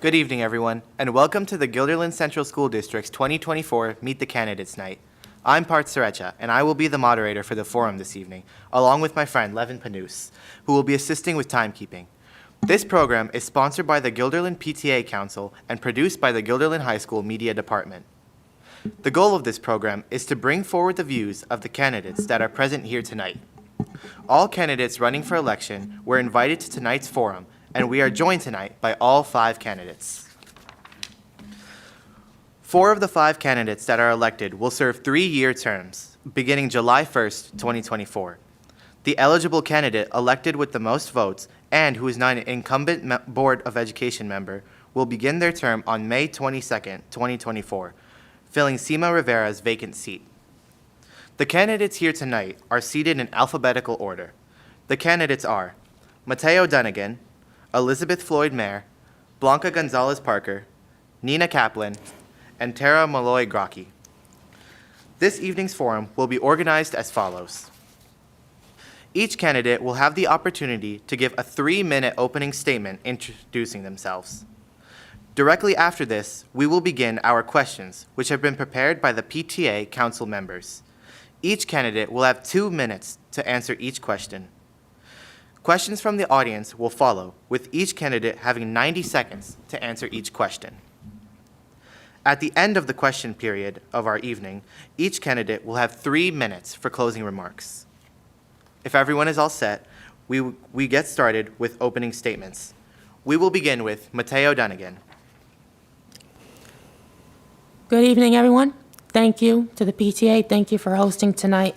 Good evening, everyone, and welcome to the Guilderland Central School District's 2024 Meet the Candidates Night. I'm Parth Sarecha, and I will be the moderator for the forum this evening, along with my friend Levin Panus, who will be assisting with timekeeping. This program is sponsored by the Guilderland PTA Council and produced by the Guilderland High School Media Department. The goal of this program is to bring forward the views of the candidates that are present here tonight. All candidates running for election were invited to tonight's forum, and we are joined tonight by all 5 candidates. 4 of the 5 candidates that are elected will serve 3-year terms, beginning July 1st, 2024. The eligible candidate elected with the most votes and who is not an incumbent Board of Education member will begin their term on May 22nd, 2024, filling Seema Rivera's vacant seat. The candidates here tonight are seated in alphabetical order. The candidates are Mateo Dunnigan, Elizabeth Floyd Mayer, Blanca Gonzalez Parker, Nina Kaplan, and Tara Malloy Grocki. This evening's forum will be organized as follows. Each candidate will have the opportunity to give a 3-minute opening statement introducing themselves. Directly after this, we will begin our questions, which have been prepared by the PTA Council members. Each candidate will have 2 minutes to answer each question. Questions from the audience will follow, with each candidate having 90 seconds to answer each question. At the end of the question period of our evening, each candidate will have 3 minutes for closing remarks. If everyone is all set, we get started with opening statements. We will begin with Mateo Dunnigan. Good evening, everyone. Thank you to the PTA. Thank you for hosting tonight.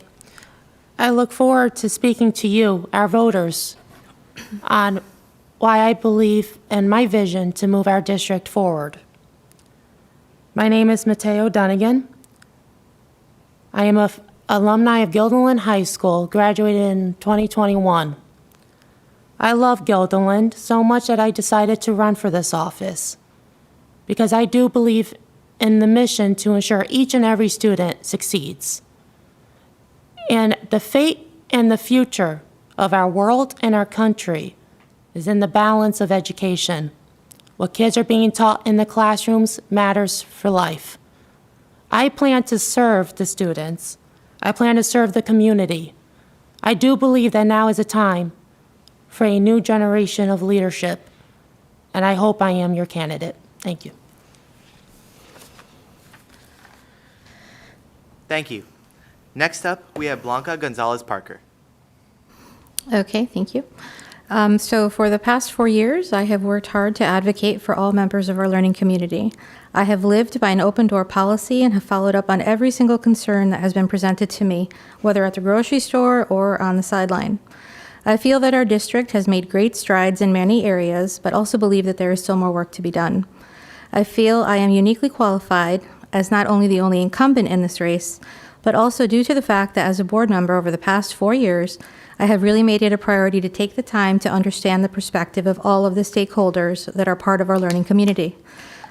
I look forward to speaking to you, our voters, on why I believe in my vision to move our district forward. My name is Mateo Dunnigan. I am an alumni of Guilderland High School, graduated in 2021. I love Guilderland so much that I decided to run for this office because I do believe in the mission to ensure each and every student succeeds. And the fate and the future of our world and our country is in the balance of education. What kids are being taught in the classrooms matters for life. I plan to serve the students. I plan to serve the community. I do believe that now is a time for a new generation of leadership, and I hope I am your candidate. Thank you. Thank you. Next up, we have Blanca Gonzalez Parker. Okay, thank you. So for the past 4 years, I have worked hard to advocate for all members of our learning community. I have lived by an open door policy and have followed up on every single concern that has been presented to me, whether at the grocery store or on the sideline. I feel that our district has made great strides in many areas, but also believe that there is still more work to be done. I feel I am uniquely qualified as not only the only incumbent in this race, but also due to the fact that as a board member over the past 4 years, I have really made it a priority to take the time to understand the perspective of all of the stakeholders that are part of our learning community.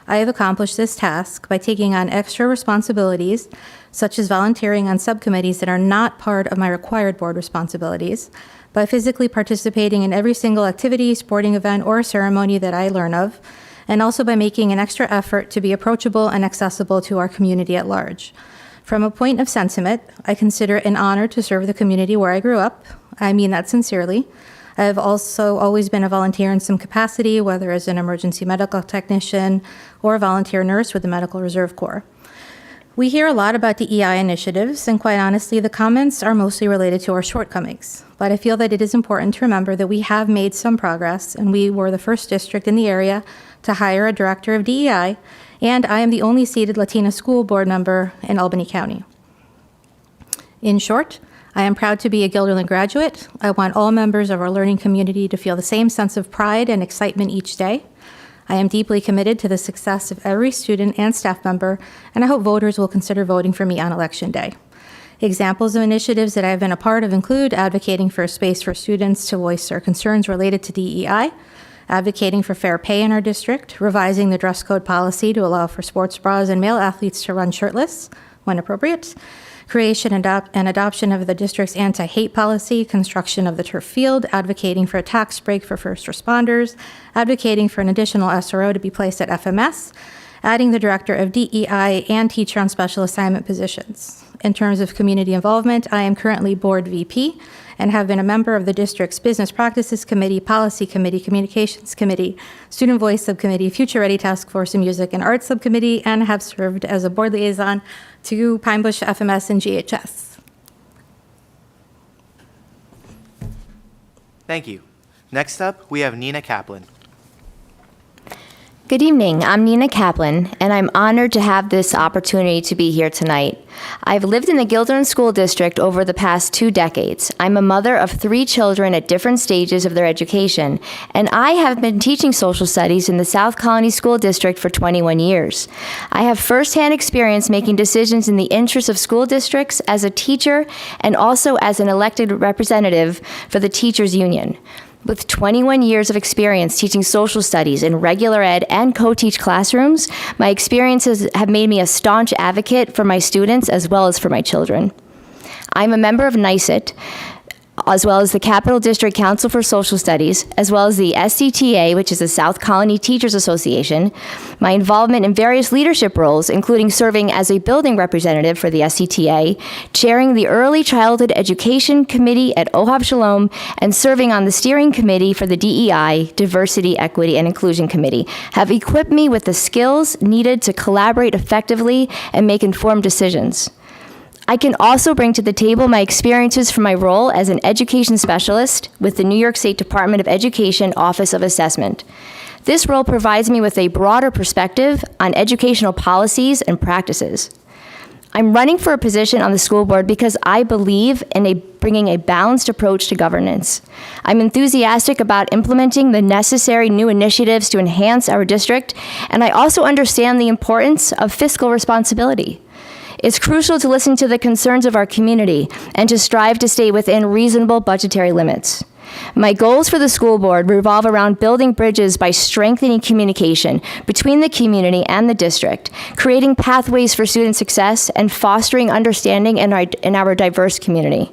I have accomplished this task by taking on extra responsibilities, such as volunteering on subcommittees that are not part of my required board responsibilities, by physically participating in every single activity, sporting event, or ceremony that I learn of, and also by making an extra effort to be approachable and accessible to our community at large. From a point of sentiment, I consider it an honor to serve the community where I grew up. I mean that sincerely. I have also always been a volunteer in some capacity, whether as an emergency medical technician or a volunteer nurse with the Medical Reserve Corps. We hear a lot about DEI initiatives, and quite honestly, the comments are mostly related to our shortcomings. But I feel that it is important to remember that we have made some progress, and we were the first district in the area to hire a director of DEI, and I am the only seated Latina school board member in Albany County. In short, I am proud to be a Guilderland graduate. I want all members of our learning community to feel the same sense of pride and excitement each day. I am deeply committed to the success of every student and staff member, and I hope voters will consider voting for me on Election Day. Examples of initiatives that I have been a part of include advocating for a space for students to voice their concerns related to DEI, advocating for fair pay in our district, revising the dress code policy to allow for sports bras and male athletes to run shirtless when appropriate, creation and adoption of the district's anti-hate policy, construction of the turf field, advocating for a tax break for first responders, advocating for an additional SRO to be placed at FMS, adding the director of DEI and teacher on special assignment positions. In terms of community involvement, I am currently board VP and have been a member of the district's Business Practices Committee, Policy Committee, Communications Committee, Student Voice Subcommittee, Future Ready Task Force, and Music and Arts Subcommittee, and have served as a board liaison to Pine Bush, FMS, and GHS. Thank you. Next up, we have Nina Kaplan. Good evening. I'm Nina Kaplan, and I'm honored to have this opportunity to be here tonight. I've lived in the Guilderland School District over the past 2 decades. I'm a mother of 3 children at different stages of their education, and I have been teaching social studies in the South Colony School District for 21 years. I have firsthand experience making decisions in the interest of school districts as a teacher and also as an elected representative for the Teachers Union. With 21 years of experience teaching social studies in regular ed and co-teach classrooms, my experiences have made me a staunch advocate for my students as well as for my children. I'm a member of NYSUT, as well as the Capital District Council for Social Studies, as well as the SCTA, which is the South Colony Teachers Association. My involvement in various leadership roles, including serving as a building representative for the SCTA, chairing the Early Childhood Education Committee at OHAB Shalom, and serving on the steering committee for the DEI, Diversity, Equity, and Inclusion Committee, have equipped me with the skills needed to collaborate effectively and make informed decisions. I can also bring to the table my experiences from my role as an education specialist with the New York State Department of Education Office of Assessment. This role provides me with a broader perspective on educational policies and practices. I'm running for a position on the school board because I believe in bringing a balanced approach to governance. I'm enthusiastic about implementing the necessary new initiatives to enhance our district, and I also understand the importance of fiscal responsibility. It's crucial to listen to the concerns of our community and to strive to stay within reasonable budgetary limits. My goals for the school board revolve around building bridges by strengthening communication between the community and the district, creating pathways for student success, and fostering understanding in our diverse community.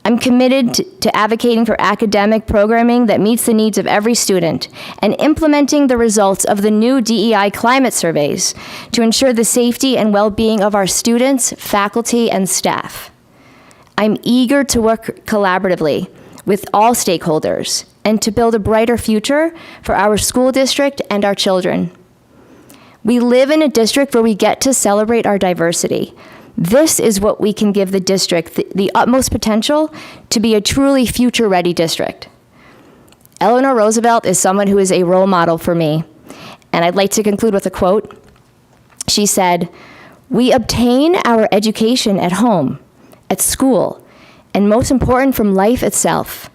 I'm committed to advocating for academic programming that meets the needs of every student and implementing the results of the new DEI climate surveys to ensure the safety and well-being of our students, faculty, and staff. I'm eager to work collaboratively with all stakeholders and to build a brighter future for our school district and our children. We live in a district where we get to celebrate our diversity. This is what we can give the district, the utmost potential to be a truly future-ready district. Eleanor Roosevelt is someone who is a role model for me, and I'd like to conclude with a quote. She said, "We obtain our education at home, at school, and most important, from life itself.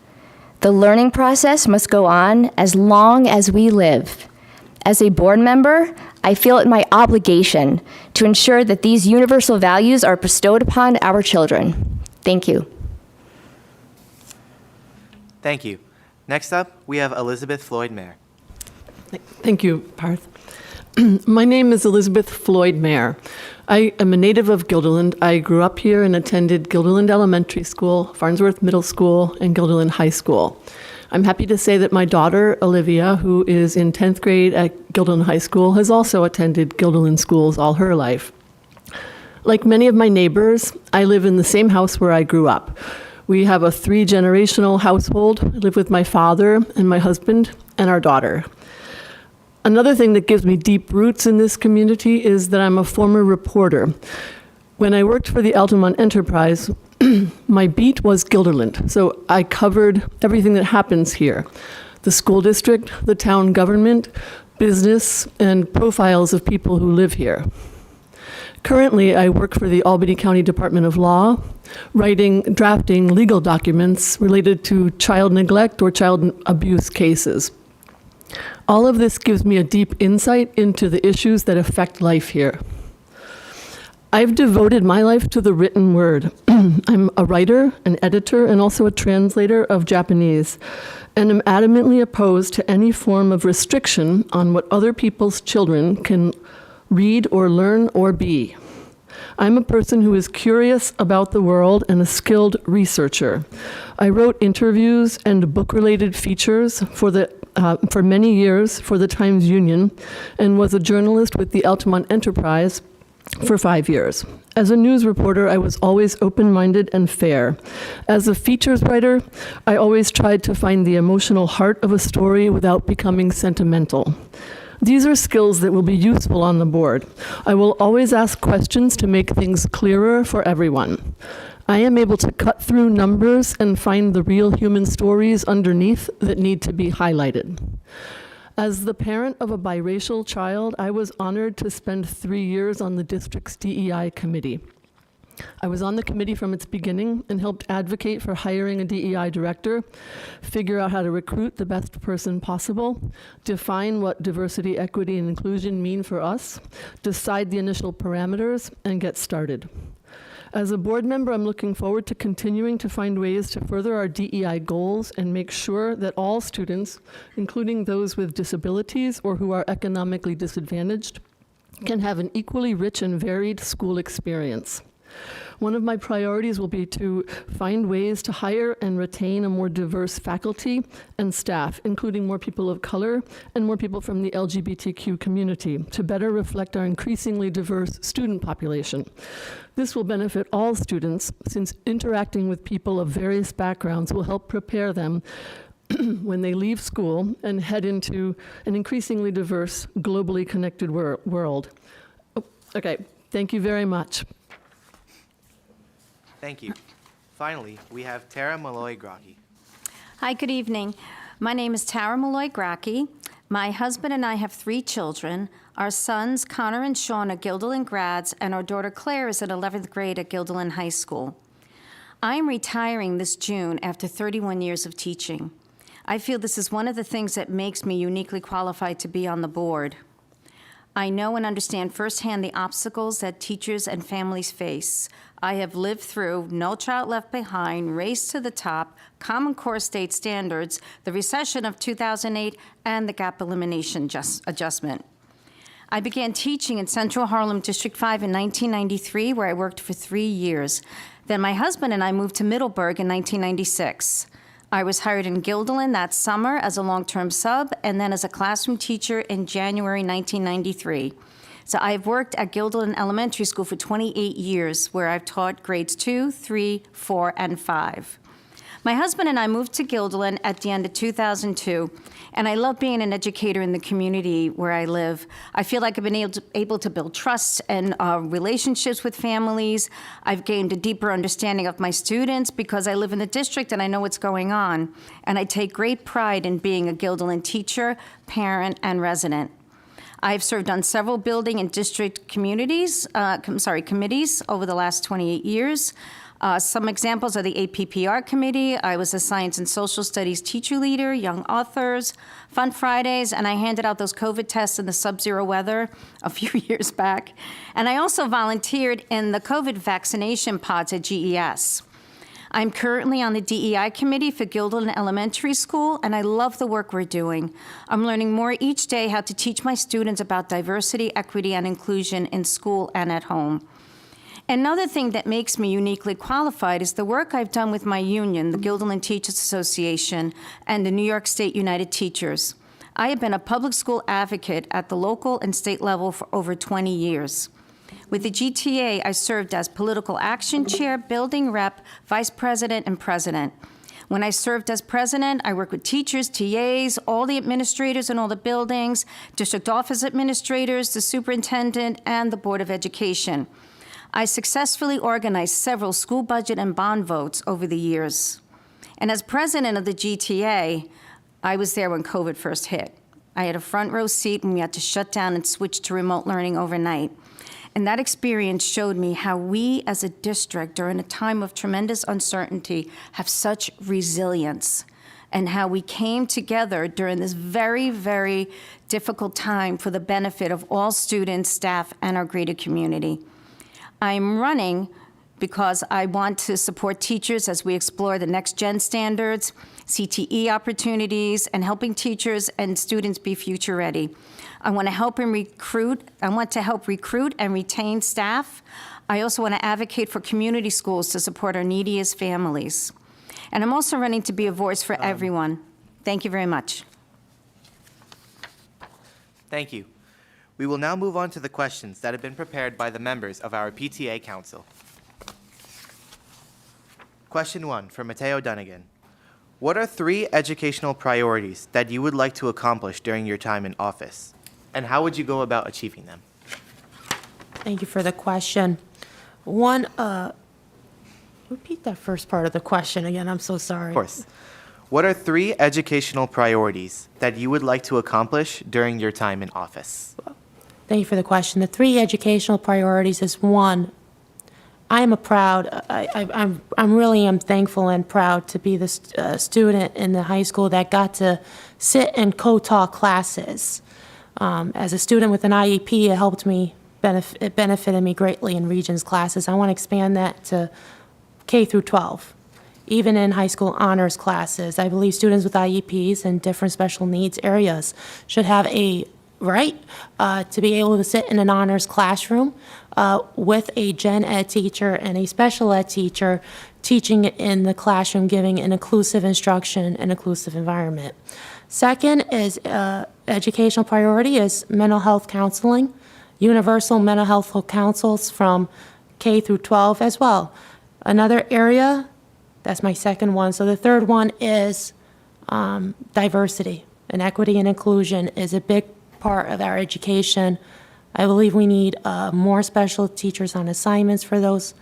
The learning process must go on as long as we live. As a board member, I feel it my obligation to ensure that these universal values are bestowed upon our children." Thank you. Thank you. Next up, we have Elizabeth Floyd-Mayer. Thank you, Parth. My name is Elizabeth Floyd-Mayer. I am a native of Guilderland. I grew up here and attended Guilderland Elementary School, Farnsworth Middle School, and Guilderland High School. I'm happy to say that my daughter, Olivia, who is in 10th grade at Guilderland High School, has also attended Guilderland schools all her life. Like many of my neighbors, I live in the same house where I grew up. We have a 3-generational household. I live with my father and my husband and our daughter. Another thing that gives me deep roots in this community is that I'm a former reporter. When I worked for the Altamont Enterprise, my beat was Guilderland, so I covered everything that happens here. The school district, the town government, business, and profiles of people who live here. Currently, I work for the Albany County Department of Law, drafting legal documents related to child neglect or child abuse cases. All of this gives me a deep insight into the issues that affect life here. I've devoted my life to the written word. I'm a writer, an editor, and also a translator of Japanese, and am adamantly opposed to any form of restriction on what other people's children can read or learn or be. I'm a person who is curious about the world and a skilled researcher. I wrote interviews and book-related features for many years for the Times Union and was a journalist with the Altamont Enterprise for 5 years. As a news reporter, I was always open-minded and fair. As a features writer, I always tried to find the emotional heart of a story without becoming sentimental. These are skills that will be useful on the board. I will always ask questions to make things clearer for everyone. I am able to cut through numbers and find the real human stories underneath that need to be highlighted. As the parent of a biracial child, I was honored to spend 3 years on the district's DEI committee. I was on the committee from its beginning and helped advocate for hiring a DEI director, figure out how to recruit the best person possible, define what diversity, equity, and inclusion mean for us, decide the initial parameters, and get started. As a board member, I'm looking forward to continuing to find ways to further our DEI goals and make sure that all students, including those with disabilities or who are economically disadvantaged, can have an equally rich and varied school experience. One of my priorities will be to find ways to hire and retain a more diverse faculty and staff, including more people of color and more people from the LGBTQ community, to better reflect our increasingly diverse student population. This will benefit all students, since interacting with people of various backgrounds will help prepare them when they leave school and head into an increasingly diverse, globally connected world. Oh, okay, thank you very much. Thank you. Finally, we have Tara Malloy-Grocki. Hi, good evening. My name is Tara Malloy-Grocki. My husband and I have 3 children. Our sons, Connor and Sean, are Guilderland grads, and our daughter Claire is in 11th grade at Guilderland High School. I am retiring this June after 31 years of teaching. I feel this is one of the things that makes me uniquely qualified to be on the board. I know and understand firsthand the obstacles that teachers and families face. I have lived through No Child Left Behind, Race to the Top, Common Core State Standards, the recession of 2008, and the gap elimination adjustment. I began teaching in Central Harlem District 5 in 1993, where I worked for 3 years. Then my husband and I moved to Middleburg in 1996. I was hired in Guilderland that summer as a long-term sub, and then as a classroom teacher in January 1993. So I've worked at Guilderland Elementary School for 28 years, where I've taught grades 2, 3, 4, and 5. My husband and I moved to Guilderland at the end of 2002, and I love being an educator in the community where I live. I feel like I've been able to build trust and relationships with families. I've gained a deeper understanding of my students because I live in the district and I know what's going on. And I take great pride in being a Guilderland teacher, parent, and resident. I've served on several building and district committees over the last 28 years. Some examples are the APPR committee. I was a science and social studies teacher leader, young authors, Fun Fridays, and I handed out those COVID tests in the sub-zero weather a few years back. And I also volunteered in the COVID vaccination pods at GES. I'm currently on the DEI committee for Guilderland Elementary School, and I love the work we're doing. I'm learning more each day how to teach my students about diversity, equity, and inclusion in school and at home. Another thing that makes me uniquely qualified is the work I've done with my union, the Guilderland Teachers Association, and the New York State United Teachers. I have been a public school advocate at the local and state level for over 20 years. With the GTA, I served as political action chair, building rep, vice president, and president. When I served as president, I worked with teachers, TAs, all the administrators in all the buildings, district office administrators, the superintendent, and the Board of Education. I successfully organized several school budget and bond votes over the years. And as president of the GTA, I was there when COVID first hit. I had a front row seat when we had to shut down and switch to remote learning overnight. And that experience showed me how we as a district, during a time of tremendous uncertainty, have such resilience, and how we came together during this very, very difficult time for the benefit of all students, staff, and our greater community. I'm running because I want to support teachers as we explore the next gen standards, CTE opportunities, and helping teachers and students be future ready. I want to help recruit and retain staff. I also want to advocate for community schools to support our neediest families. And I'm also running to be a voice for everyone. Thank you very much. Thank you. We will now move on to the questions that have been prepared by the members of our PTA Council. Question 1 for Mateo Dunnigan. What are 3 educational priorities that you would like to accomplish during your time in office? And how would you go about achieving them? Thank you for the question. One, repeat that first part of the question again, I'm so sorry. Of course. What are 3 educational priorities that you would like to accomplish during your time in office? Thank you for the question. The 3 educational priorities is 1, I'm really am thankful and proud to be the student in the high school that got to sit and co-taught classes. As a student with an IEP, it helped me, it benefited me greatly in Regents classes. I want to expand that to K through 12. Even in high school honors classes, I believe students with IEPs and different special needs areas should have a right to be able to sit in an honors classroom with a gen ed teacher and a special ed teacher teaching in the classroom, giving an inclusive instruction and inclusive environment. Second is educational priority is mental health counseling, universal mental health councils from K through 12 as well. Another area, that's my second one. So the third one is diversity and equity and inclusion is a big part of our education. I believe we need more special teachers on assignments for those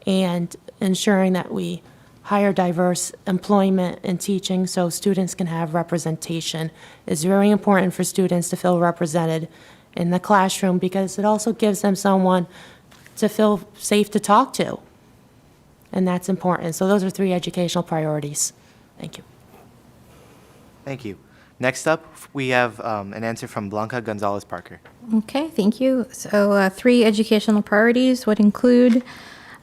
and ensuring that we hire diverse employment in teaching so students can have representation. It's very important for students to feel represented in the classroom because it also gives them someone to feel safe to talk to. And that's important. So those are 3 educational priorities. Thank you. Thank you. Next up, we have an answer from Blanca Gonzalez-Parker. Okay, thank you. So 3 educational priorities would include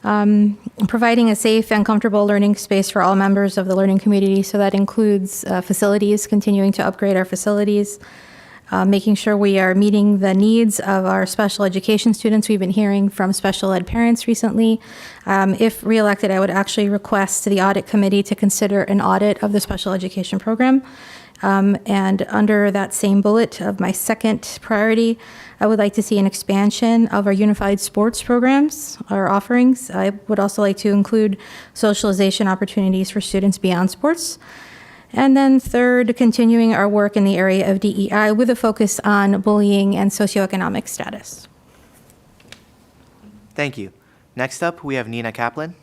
providing a safe and comfortable learning space for all members of the learning community. So that includes facilities, continuing to upgrade our facilities, making sure we are meeting the needs of our special education students. We've been hearing from special ed parents recently. If reelected, I would actually request to the audit committee to consider an audit of the special education program. And under that same bullet of my second priority, I would like to see an expansion of our unified sports programs, our offerings. I would also like to include socialization opportunities for students beyond sports. And then third, continuing our work in the area of DEI with a focus on bullying and socioeconomic status. Thank you. Next up, we have Nina Kaplan.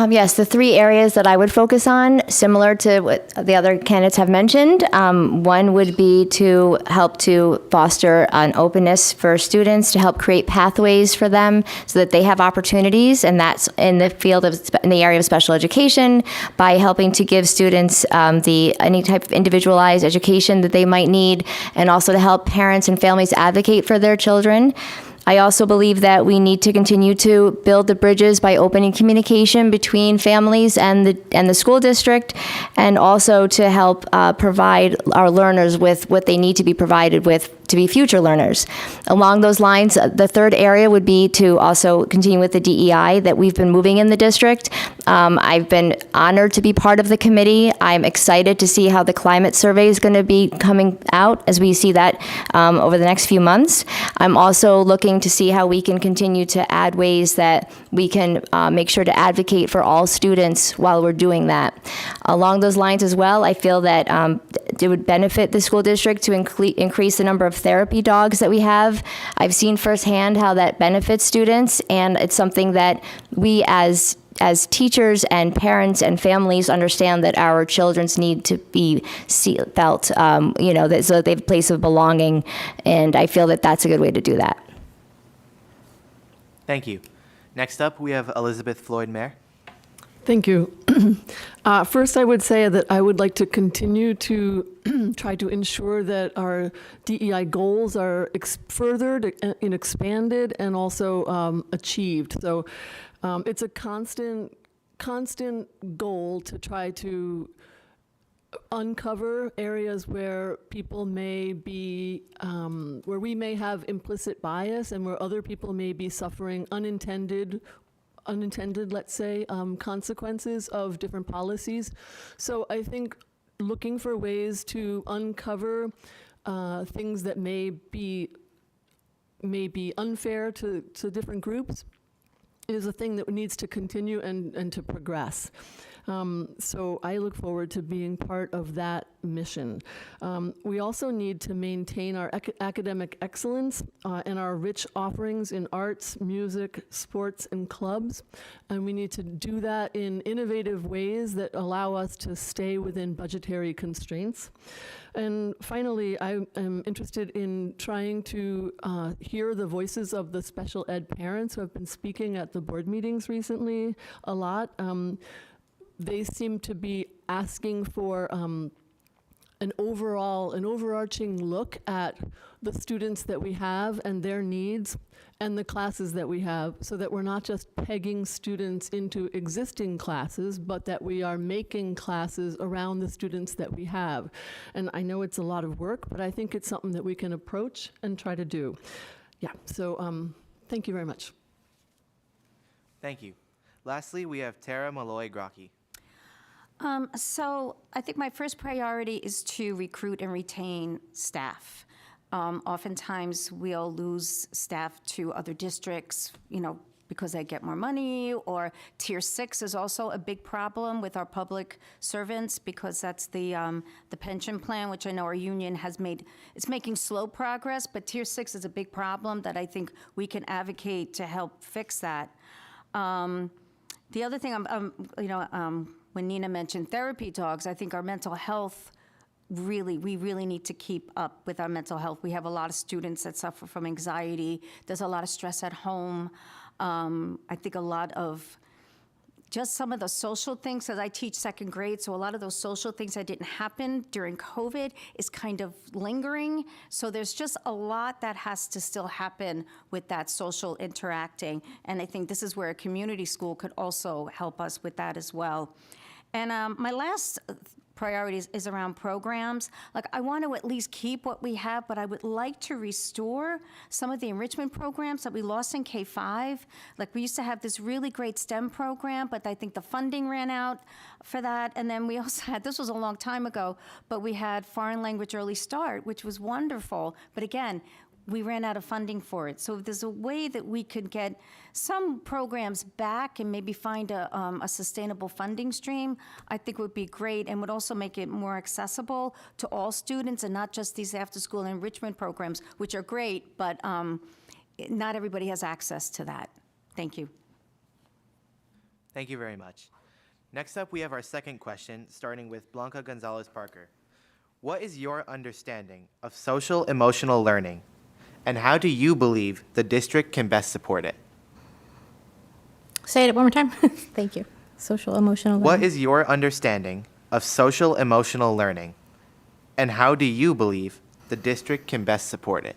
Yes, the 3 areas that I would focus on, similar to what the other candidates have mentioned. One would be to help to foster an openness for students, to help create pathways for them so that they have opportunities, and that's in the field of, in the area of special education, by helping to give students any type of individualized education that they might need, and also to help parents and families advocate for their children. I also believe that we need to continue to build the bridges by opening communication between families and the school district, and also to help provide our learners with what they need to be provided with to be future learners. Along those lines, the third area would be to also continue with the DEI that we've been moving in the district. I've been honored to be part of the committee. I'm excited to see how the climate survey is going to be coming out as we see that over the next few months. I'm also looking to see how we can continue to add ways that we can make sure to advocate for all students while we're doing that. Along those lines as well, I feel that it would benefit the school district to increase the number of therapy dogs that we have. I've seen firsthand how that benefits students, and it's something that we as teachers and parents and families understand that our children's need to be felt, so that they have a place of belonging, and I feel that that's a good way to do that. Thank you. Next up, we have Elizabeth Floyd-Mayer. Thank you. First, I would say that I would like to continue to try to ensure that our DEI goals are furthered and expanded and also achieved. So it's a constant goal to try to uncover areas where people may be, where we may have implicit bias and where other people may be suffering unintended, let's say, consequences of different policies. So I think looking for ways to uncover things that may be unfair to different groups is a thing that needs to continue and to progress. So I look forward to being part of that mission. We also need to maintain our academic excellence and our rich offerings in arts, music, sports, and clubs. And we need to do that in innovative ways that allow us to stay within budgetary constraints. And finally, I am interested in trying to hear the voices of the special ed parents who have been speaking at the board meetings recently a lot. They seem to be asking for an overarching look at the students that we have and their needs and the classes that we have, so that we're not just pegging students into existing classes, but that we are making classes around the students that we have. And I know it's a lot of work, but I think it's something that we can approach and try to do. Yeah, so thank you very much. Thank you. Lastly, we have Tara Malloy-Grocki. So I think my first priority is to recruit and retain staff. Oftentimes, we'll lose staff to other districts, because they get more money, or Tier 6 is also a big problem with our public servants, because that's the pension plan, which I know our union it's making slow progress, but Tier 6 is a big problem that I think we can advocate to help fix that. The other thing, when Nina mentioned therapy dogs, I think our mental health, we really need to keep up with our mental health. We have a lot of students that suffer from anxiety. There's a lot of stress at home. I think a lot of just some of the social things, as I teach second grade, so a lot of those social things that didn't happen during COVID is kind of lingering. So there's just a lot that has to still happen with that social interacting. And I think this is where a community school could also help us with that as well. And my last priorities is around programs. Like, I want to at least keep what we have, but I would like to restore some of the enrichment programs that we lost in K-5. Like, we used to have this really great STEM program, but I think the funding ran out for that. And then we also had, this was a long time ago, but we had Foreign Language Early Start, which was wonderful. But again, we ran out of funding for it. So if there's a way that we could get some programs back and maybe find a sustainable funding stream, I think would be great, and would also make it more accessible to all students and not just these after-school enrichment programs, which are great, but not everybody has access to that. Thank you. Thank you very much. Next up, we have our second question, starting with Blanca Gonzalez-Parker. What is your understanding of social emotional learning, and how do you believe the district can best support it? Say it one more time. Thank you. Social emotional learning. What is your understanding of social emotional learning, and how do you believe the district can best support it?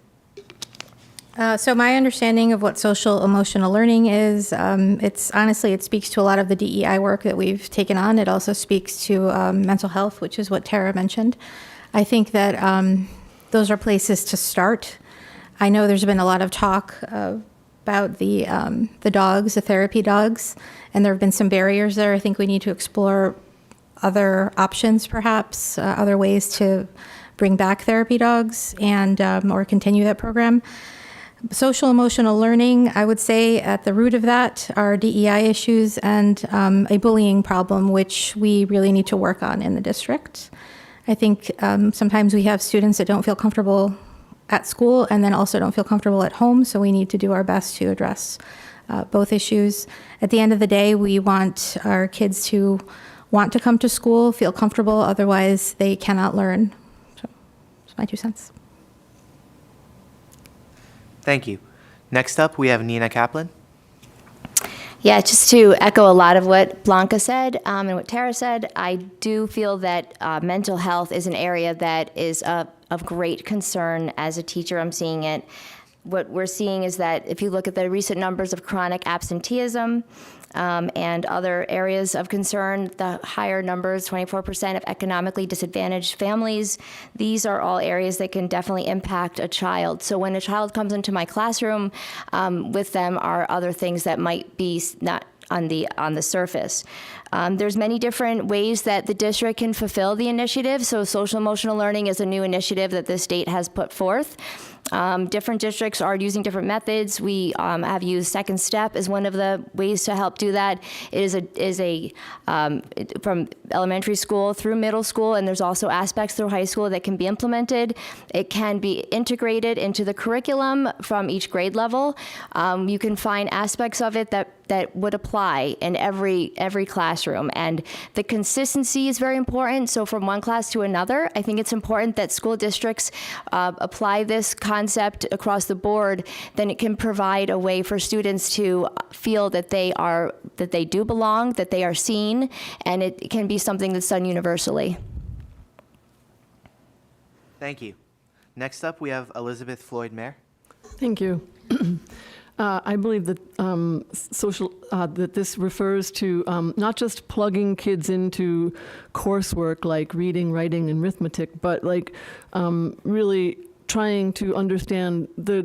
So my understanding of what social emotional learning is, it speaks to a lot of the DEI work that we've taken on. It also speaks to mental health, which is what Tara mentioned. I think that those are places to start. I know there's been a lot of talk about the dogs, the therapy dogs, and there have been some barriers there. I think we need to explore other options, perhaps, other ways to bring back therapy dogs and or continue that program. Social emotional learning, I would say at the root of that are DEI issues and a bullying problem, which we really need to work on in the district. I think sometimes we have students that don't feel comfortable at school and then also don't feel comfortable at home, so we need to do our best to address both issues. At the end of the day, we want our kids to want to come to school, feel comfortable, otherwise they cannot learn. So that's my 2 cents. Thank you. Next up, we have Nina Kaplan. Yeah, just to echo a lot of what Blanca said and what Tara said, I do feel that mental health is an area that is of great concern. As a teacher, I'm seeing it. What we're seeing is that if you look at the recent numbers of chronic absenteeism and other areas of concern, the higher numbers, 24% of economically disadvantaged families, these are all areas that can definitely impact a child. So when a child comes into my classroom, with them are other things that might be not on the surface. There's many different ways that the district can fulfill the initiative. So social emotional learning is a new initiative that the state has put forth. Different districts are using different methods. We have used Second Step as one of the ways to help do that. It is from elementary school through middle school, and there's also aspects through high school that can be implemented. It can be integrated into the curriculum from each grade level. You can find aspects of it that would apply in every classroom, and the consistency is very important. So from one class to another, I think it's important that school districts apply this concept across the board. Then it can provide a way for students to feel that they do belong, that they are seen, and it can be something that's done universally. Thank you. Next up, we have Elizabeth Floyd Mayer. Thank you. I believe that that this refers to not just plugging kids into coursework like reading, writing, and arithmetic, but like really trying to understand the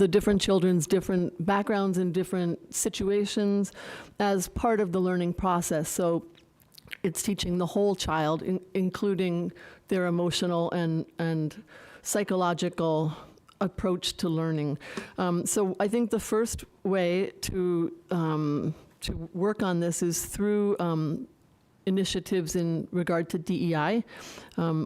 different children's different backgrounds and different situations as part of the learning process. So it's teaching the whole child, including their emotional and psychological approach to learning. So I think the first way to work on this is through initiatives in regard to DEI,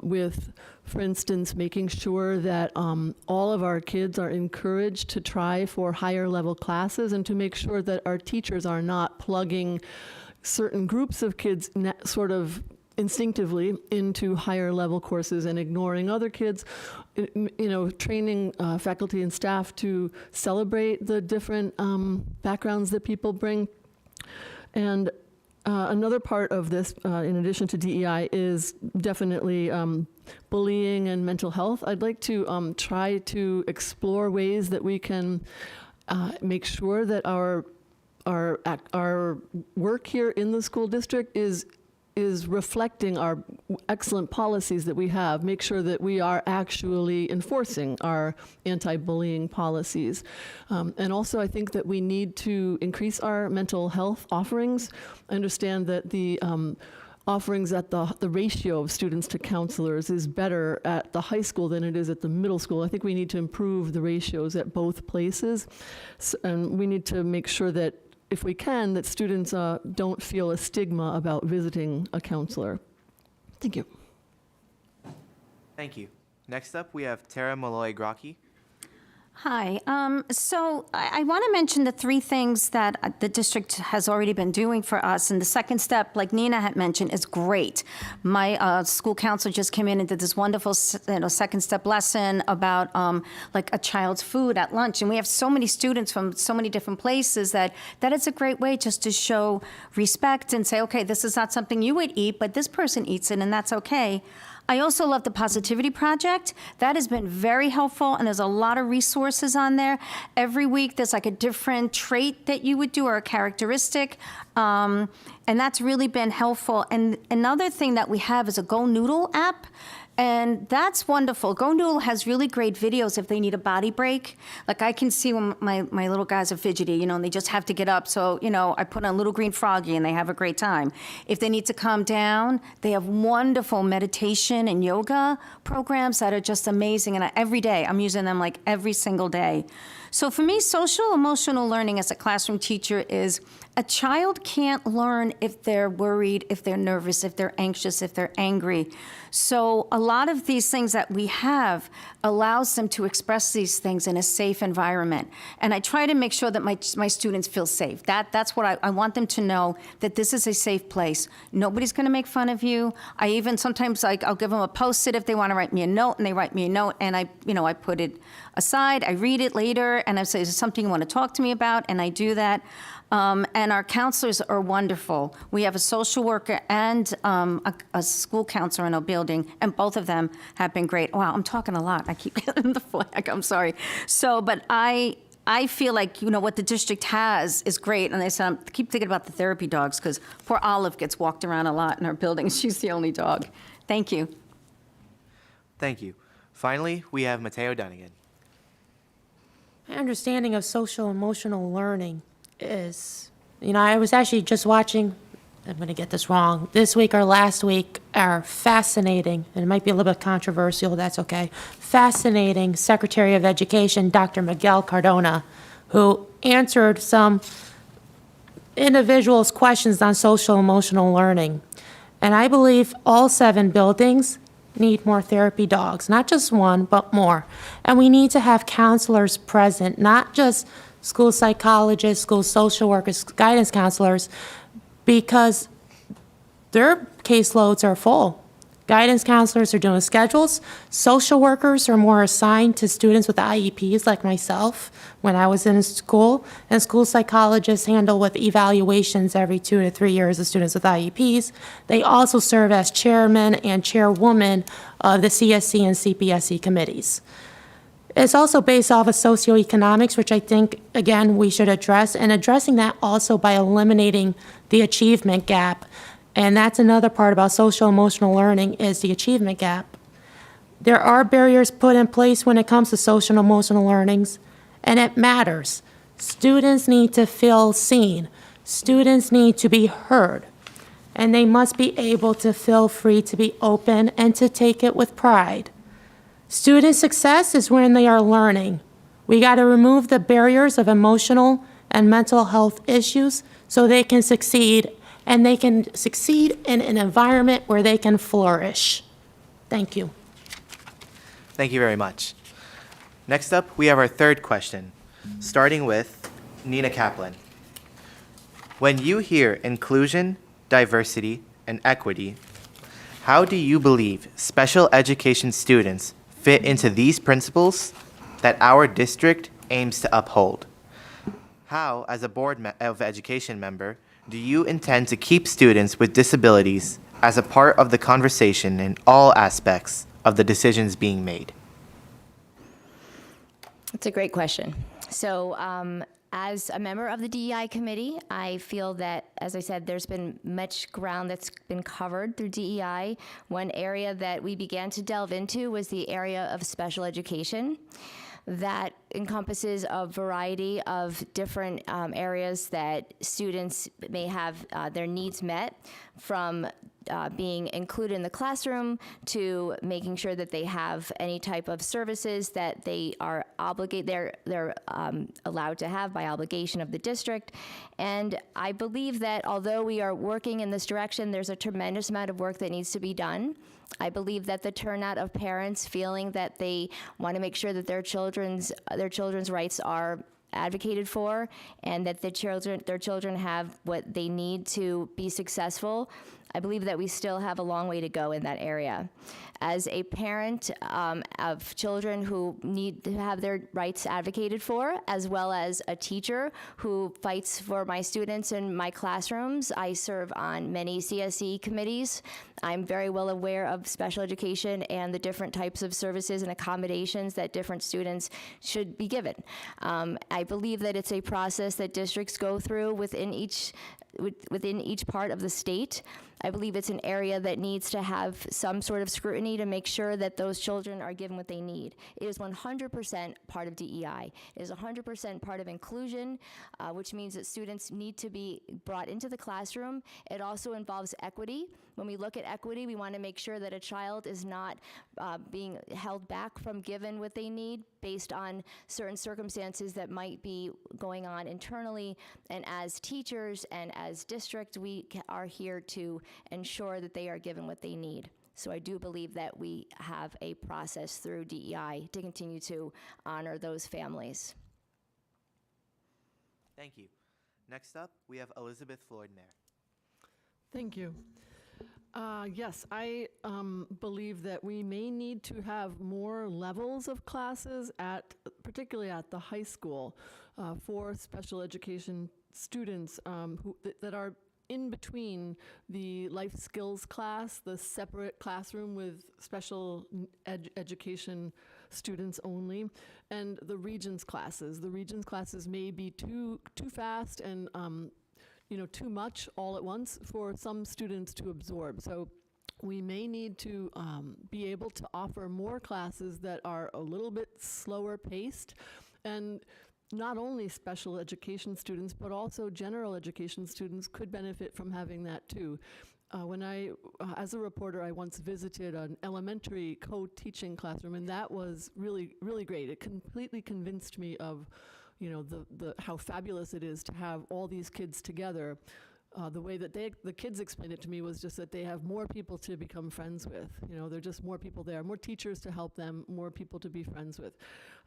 with, for instance, making sure that all of our kids are encouraged to try for higher level classes, and to make sure that our teachers are not plugging certain groups of kids sort of instinctively into higher level courses and ignoring other kids. Training faculty and staff to celebrate the different backgrounds that people bring. And another part of this, in addition to DEI, is definitely bullying and mental health. I'd like to try to explore ways that we can make sure that our work here in the school district is reflecting our excellent policies that we have, make sure that we are actually enforcing our anti-bullying policies. And also, I think that we need to increase our mental health offerings. I understand that the offerings at the ratio of students to counselors is better at the high school than it is at the middle school. I think we need to improve the ratios at both places. And we need to make sure that, if we can, that students don't feel a stigma about visiting a counselor. Thank you. Thank you. Next up, we have Tara Malloy-Grocki. Hi. So I want to mention the three things that the district has already been doing for us. And the second step, like Nina had mentioned, is great. My school counselor just came in and did this wonderful second step lesson about like a child's food at lunch. And we have so many students from so many different places that is a great way just to show respect and say, okay, this is not something you would eat, but this person eats it, and that's okay. I also love the Positivity Project. That has been very helpful, and there's a lot of resources on there. Every week there's like a different trait that you would do or a characteristic, and that's really been helpful. And another thing that we have is a Go Noodle app. And that's wonderful. Go Noodle has really great videos if they need a body break. Like I can see when my little guys are fidgety, and they just have to get up. So, I put on Little Green Froggy and they have a great time. If they need to calm down, they have wonderful meditation and yoga programs that are just amazing. And every day, I'm using them like every single day. So for me, social emotional learning as a classroom teacher is a child can't learn if they're worried, if they're nervous, if they're anxious, if they're angry. So a lot of these things that we have allows them to express these things in a safe environment. And I try to make sure that my students feel safe. That's what I want them to know, that this is a safe place. Nobody's going to make fun of you. I even sometimes I'll give them a Post-it if they want to write me a note, and they write me a note, and I put it aside. I read it later, and I say, is there something you want to talk to me about? And I do that. And our counselors are wonderful. We have a social worker and a school counselor in our building, and both of them have been great. Wow, I'm talking a lot. I keep getting the flag. I'm sorry. So, but I feel like, what the district has is great. And I said, I keep thinking about the therapy dogs because poor Olive gets walked around a lot in our building. She's the only dog. Thank you. Thank you. Finally, we have Mateo Dunnigan. My understanding of social emotional learning is, I was actually just watching, I'm going to get this wrong, this week or last week, our fascinating, and it might be a little bit controversial, that's okay, fascinating Secretary of Education, Dr. Miguel Cardona, who answered some individuals' questions on social emotional learning. And I believe all 7 buildings need more therapy dogs, not just one, but more. And we need to have counselors present, not just school psychologists, school social workers, guidance counselors, because their caseloads are full. Guidance counselors are doing schedules. Social workers are more assigned to students with IEPs like myself when I was in school. And school psychologists handle with evaluations every 2 to 3 years of students with IEPs. They also serve as chairman and chairwoman of the CSC and CPSC committees. It's also based off of socioeconomics, which I think, again, we should address, and addressing that also by eliminating the achievement gap. And that's another part about social emotional learning is the achievement gap. There are barriers put in place when it comes to social emotional learnings, and it matters. Students need to feel seen. Students need to be heard. And they must be able to feel free to be open and to take it with pride. Student success is when they are learning. We got to remove the barriers of emotional and mental health issues so they can succeed, and they can succeed in an environment where they can flourish. Thank you. Thank you very much. Next up, we have our third question, starting with Nina Kaplan. When you hear inclusion, diversity, and equity, how do you believe special education students fit into these principles that our district aims to uphold? How, as a Board of Education member, do you intend to keep students with disabilities as a part of the conversation in all aspects of the decisions being made? It's a great question. So, as a member of the DEI committee, I feel that, as I said, there's been much ground that's been covered through DEI. One area that we began to delve into was the area of special education. That encompasses a variety of different areas that students may have their needs met, from being included in the classroom to making sure that they have any type of services that they are they're allowed to have by obligation of the district. And I believe that although we are working in this direction, there's a tremendous amount of work that needs to be done. I believe that the turnout of parents feeling that they want to make sure that their children's rights are advocated for, and that their children have what they need to be successful. I believe that we still have a long way to go in that area. As a parent of children who need to have their rights advocated for, as well as a teacher who fights for my students in my classrooms, I serve on many CSE committees. I'm very well aware of special education and the different types of services and accommodations that different students should be given. I believe that it's a process that districts go through within each part of the state. I believe it's an area that needs to have some sort of scrutiny to make sure that those children are given what they need. It is 100% part of DEI. It is 100% part of inclusion, which means that students need to be brought into the classroom. It also involves equity. When we look at equity, we want to make sure that a child is not being held back from given what they need based on certain circumstances that might be going on internally. And as teachers and as district, we are here to ensure that they are given what they need. So I do believe that we have a process through DEI to continue to honor those families. Thank you. Next up, we have Elizabeth Floyd-Mayer. Thank you. Yes, I believe that we may need to have more levels of classes particularly at the high school, for special education students that are in between the life skills class, the separate classroom with special education students only, and the Regents classes. The Regents classes may be too fast and too much all at once for some students to absorb. So we may need to be able to offer more classes that are a little bit slower paced, and not only special education students, but also general education students could benefit from having that too. As a reporter, I once visited an elementary co-teaching classroom, and that was really, really great. It completely convinced me of, how fabulous it is to have all these kids together. The way that the kids explained it to me was just that they have more people to become friends with. There are just more people there, more teachers to help them, more people to be friends with.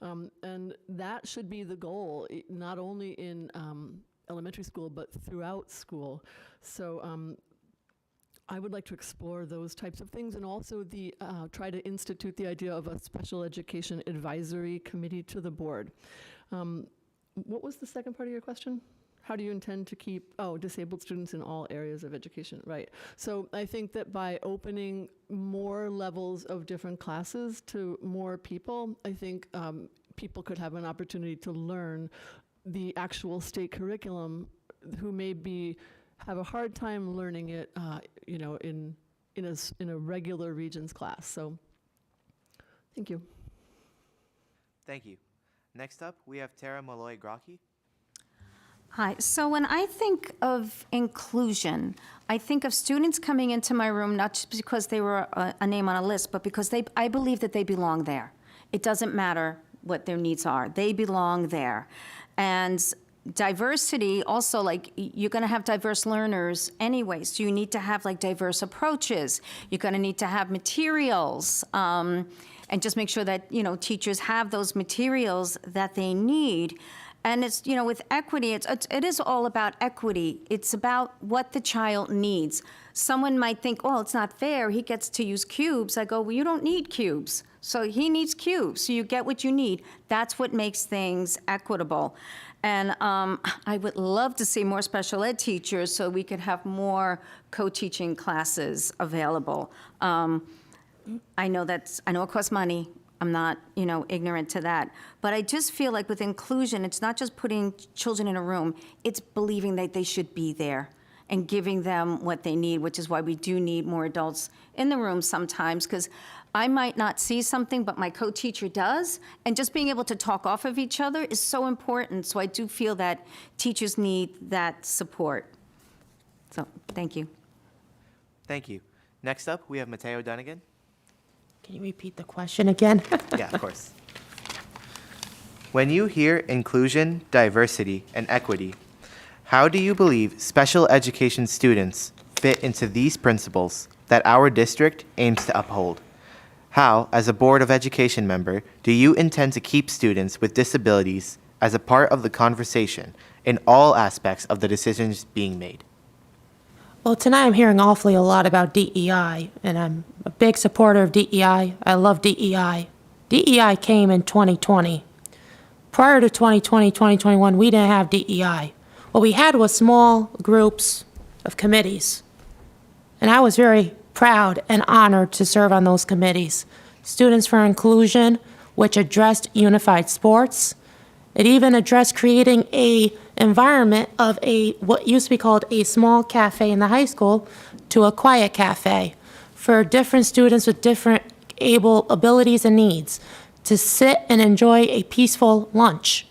And that should be the goal, not only in elementary school, but throughout school. So I would like to explore those types of things, and also try to institute the idea of a special education advisory committee to the board. What was the second part of your question? How do you intend to keep, disabled students in all areas of education, right? So I think that by opening more levels of different classes to more people, I think people could have an opportunity to learn the actual state curriculum who may have a hard time learning it, in a regular Regents class. So thank you. Thank you. Next up, we have Tara Malloy-Grocki. Hi. So when I think of inclusion, I think of students coming into my room not just because they were a name on a list, but because I believe that they belong there. It doesn't matter what their needs are. They belong there. And diversity also, like, you're going to have diverse learners anyway, so you need to have diverse approaches. You're going to need to have materials, and just make sure that teachers have those materials that they need. And it's, with equity, it is all about equity. It's about what the child needs. Someone might think, oh, it's not fair, he gets to use cubes. I go, well, you don't need cubes. So he needs cubes, so you get what you need. That's what makes things equitable. And I would love to see more special ed teachers so we could have more co-teaching classes available. I know it costs money. I'm not, ignorant to that. But I just feel like with inclusion, it's not just putting children in a room, it's believing that they should be there and giving them what they need, which is why we do need more adults in the room sometimes, because I might not see something, but my co-teacher does, and just being able to talk off of each other is so important. So I do feel that teachers need that support. So, thank you. Thank you. Next up, we have Mateo Dunnigan. Can you repeat the question again? Yeah, of course. When you hear inclusion, diversity, and equity, how do you believe special education students fit into these principles that our district aims to uphold? How, as a Board of Education member, do you intend to keep students with disabilities as a part of the conversation in all aspects of the decisions being made? Well, tonight I'm hearing awfully a lot about DEI, and I'm a big supporter of DEI. I love DEI. DEI came in 2020. Prior to 2020, 2021, we didn't have DEI. What we had was small groups of committees, and I was very proud and honored to serve on those committees. Students for Inclusion, which addressed unified sports. It even addressed creating a environment of what used to be called a small cafe in the high school to a quiet cafe for different students with different abilities and needs to sit and enjoy a peaceful lunch.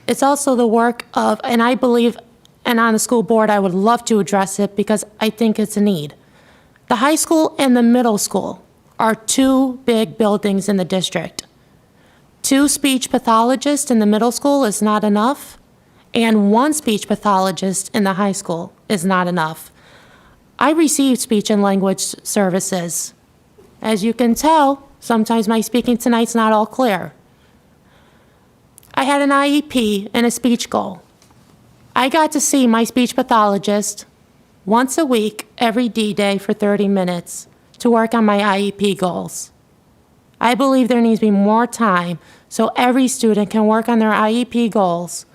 It's also the work of, and I believe, and on the school board, I would love to address it because I think it's a need. The high school and the middle school are two big buildings in the district. 2 speech pathologists in the middle school is not enough, and 1 speech pathologist in the high school is not enough. I received speech and language services. As you can tell, sometimes my speaking tonight's not all clear. I had an IEP and a speech goal. I got to see my speech pathologist once a week, every D-Day for 30 minutes to work on my IEP goals. I believe there needs to be more time so every student can work on their IEP goals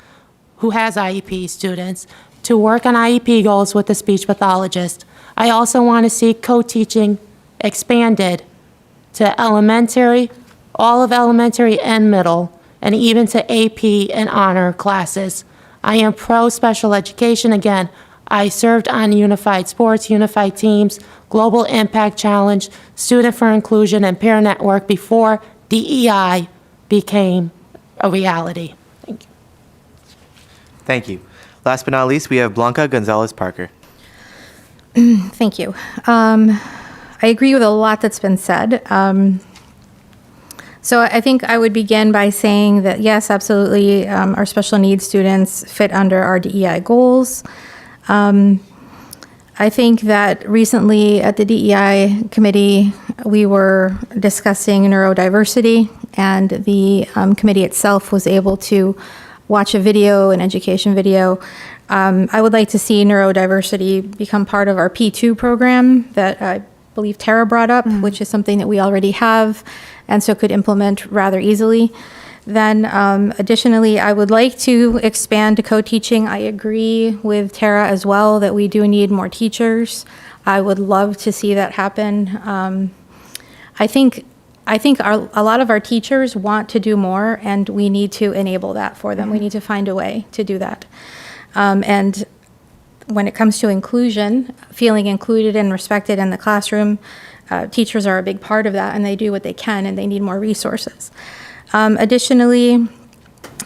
who has IEP students to work on IEP goals with the speech pathologist. I also want to see co-teaching expanded to elementary, all of elementary and middle, and even to AP and honor classes. I am pro special education. Again, I served on Unified Sports, Unified Teams, Global Impact Challenge, Student for Inclusion, and Peer Network before DEI became a reality. Thank you. Thank you. Last but not least, we have Blanca Gonzalez-Parker. Thank you. I agree with a lot that's been said. So I think I would begin by saying that, yes, absolutely, our special needs students fit under our DEI goals. I think that recently at the DEI committee, we were discussing neurodiversity, and the committee itself was able to watch a video, an education video. I would like to see neurodiversity become part of our P2 program that I believe Tara brought up, which is something that we already have and so could implement rather easily. Then additionally, I would like to expand to co-teaching. I agree with Tara as well that we do need more teachers. I would love to see that happen. I think a lot of our teachers want to do more, and we need to enable that for them. We need to find a way to do that. And when it comes to inclusion, feeling included and respected in the classroom, teachers are a big part of that, and they do what they can, and they need more resources. Additionally,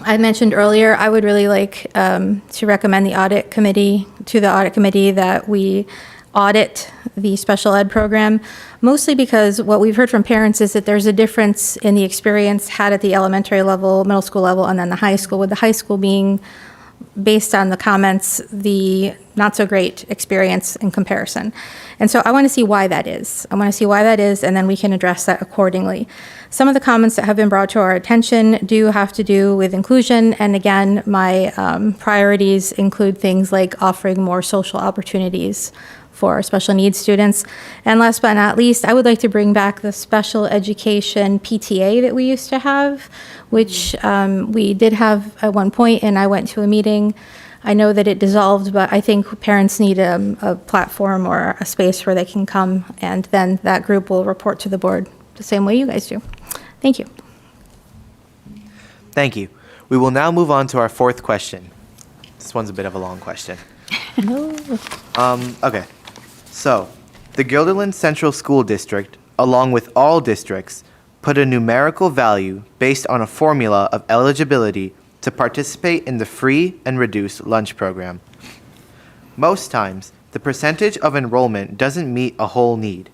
I mentioned earlier, I would really like to recommend the audit committee that we audit the special ed program, mostly because what we've heard from parents is that there's a difference in the experience had at the elementary level, middle school level, and then the high school, with the high school being, based on the comments, the not so great experience in comparison. And so I want to see why that is. I want to see why that is, and then we can address that accordingly. Some of the comments that have been brought to our attention do have to do with inclusion, and again, my priorities include things like offering more social opportunities for our special needs students. And last but not least, I would like to bring back the special education PTA that we used to have, which we did have at one point, and I went to a meeting. I know that it dissolved, but I think parents need a platform or a space where they can come, and then that group will report to the board the same way you guys do. Thank you. Thank you. We will now move on to our fourth question. This one's a bit of a long question. Okay. So, the Guilderland Central School District, along with all districts, put a numerical value based on a formula of eligibility to participate in the free and reduced lunch program. Most times, the percentage of enrollment doesn't meet a whole need.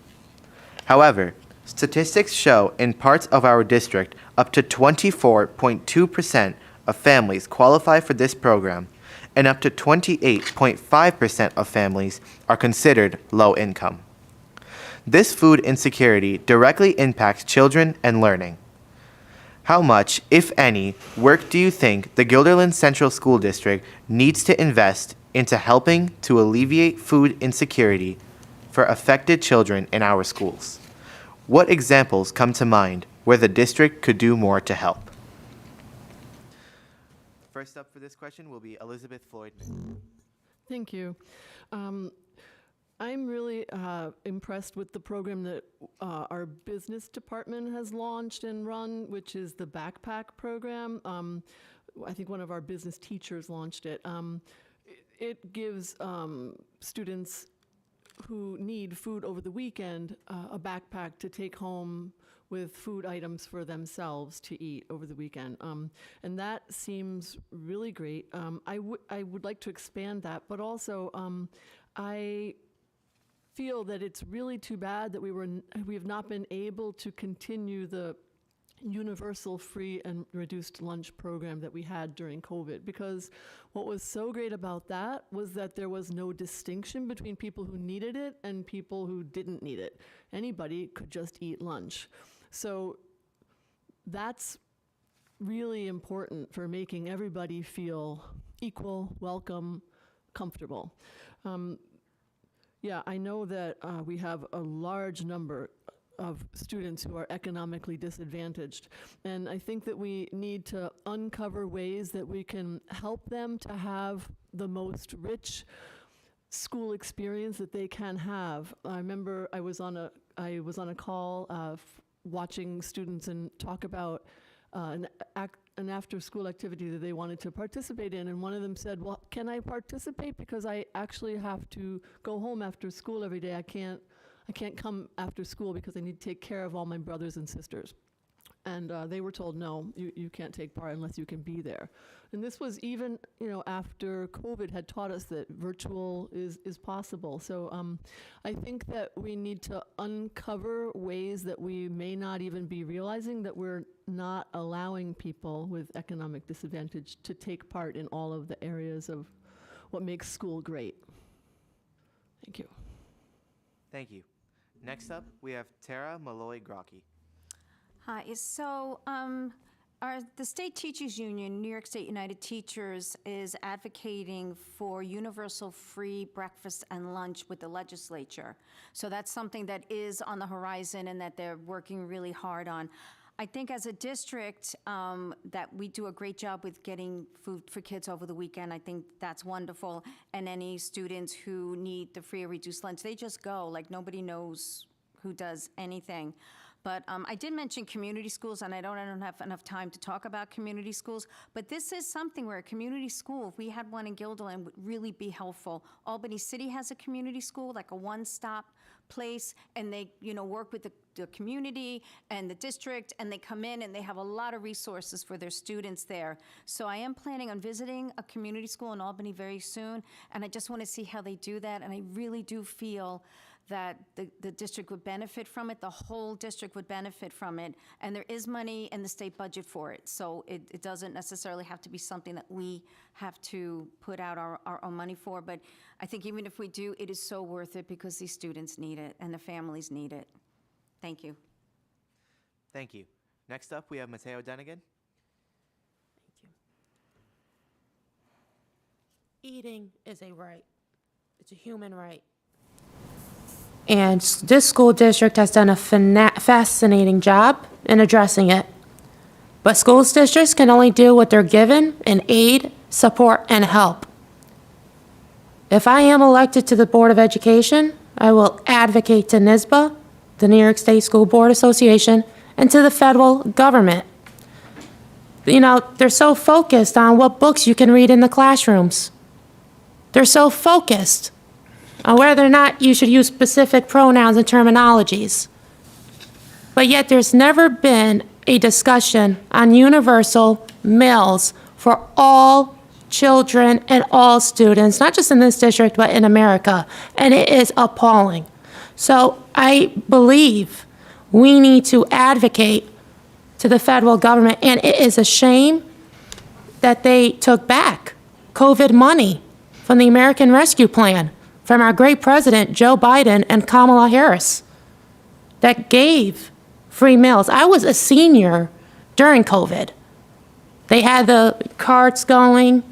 However, statistics show in parts of our district up to 24.2% of families qualify for this program, and up to 28.5% of families are considered low income. This food insecurity directly impacts children and learning. How much, if any, work do you think the Guilderland Central School District needs to invest into helping to alleviate food insecurity for affected children in our schools? What examples come to mind where the district could do more to help? First up for this question will be Elizabeth Floyd. Thank you. I'm really impressed with the program that our business department has launched and run, which is the Backpack program. I think one of our business teachers launched it. It gives students who need food over the weekend a backpack to take home with food items for themselves to eat over the weekend. And that seems really great. I would like to expand that, but also I feel that it's really too bad that we have not been able to continue the universal free and reduced lunch program that we had during COVID, because what was so great about that was that there was no distinction between people who needed it and people who didn't need it. Anybody could just eat lunch. So that's really important for making everybody feel equal, welcome, comfortable. Yeah, I know that we have a large number of students who are economically disadvantaged. And I think that we need to uncover ways that we can help them to have the most rich school experience that they can have. I remember I was on a call watching students and talk about an after-school activity that they wanted to participate in, and one of them said, well, can I participate because I actually have to go home after school every day. I can't come after school because I need to take care of all my brothers and sisters. And they were told, no, you can't take part unless you can be there. And this was even, after COVID had taught us that virtual is possible. So I think that we need to uncover ways that we may not even be realizing that we're not allowing people with economic disadvantage to take part in all of the areas of what makes school great. Thank you. Thank you. Next up, we have Tara Malloy-Grocki. Hi, so the State Teachers Union, New York State United Teachers, is advocating for universal free breakfast and lunch with the legislature. So that's something that is on the horizon and that they're working really hard on. I think as a district that we do a great job with getting food for kids over the weekend. I think that's wonderful. And any students who need the free or reduced lunch, they just go, like nobody knows who does anything. But I did mention community schools, and I don't have enough time to talk about community schools, but this is something where a community school, if we had one in Guilderland, would really be helpful. Albany City has a community school, like a one-stop place, and they, work with the community and the district, and they come in and they have a lot of resources for their students there. So I am planning on visiting a community school in Albany very soon, and I just want to see how they do that, and I really do feel that the district would benefit from it, the whole district would benefit from it, and there is money in the state budget for it, so it doesn't necessarily have to be something that we have to put out our own money for, but I think even if we do, it is so worth it because these students need it and the families need it. Thank you. Thank you. Next up, we have Mateo Denigan. Eating is a right. It's a human right. And this school district has done a fascinating job in addressing it. But school districts can only do what they're given in aid, support, and help. If I am elected to the Board of Education, I will advocate to NYSBA, the New York State School Board Association, and to the federal government. They're so focused on what books you can read in the classrooms. They're so focused on whether or not you should use specific pronouns and terminologies. But yet there's never been a discussion on universal meals for all children and all students, not just in this district, but in America. And it is appalling. So I believe we need to advocate to the federal government, and it is a shame that they took back COVID money from the American Rescue Plan, from our great president, Joe Biden and Kamala Harris, that gave free meals. I was a senior during COVID. They had the carts going.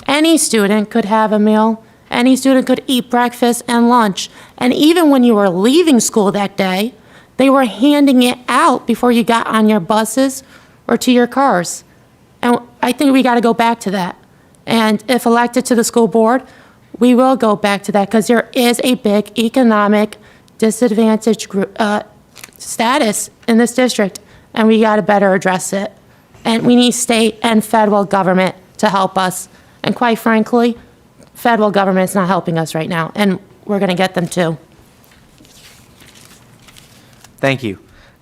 Any student could have a meal. Any student could eat breakfast and lunch. And even when you were leaving school that day, they were handing it out before you got on your buses or to your cars. And I think we got to go back to that. And if elected to the school board, we will go back to that because there is a big economic disadvantage group, status in this district, and we got to better address it. And we need state and federal government to help us. And quite frankly, federal government is not helping us right now, and we're going to get them too. Thank you.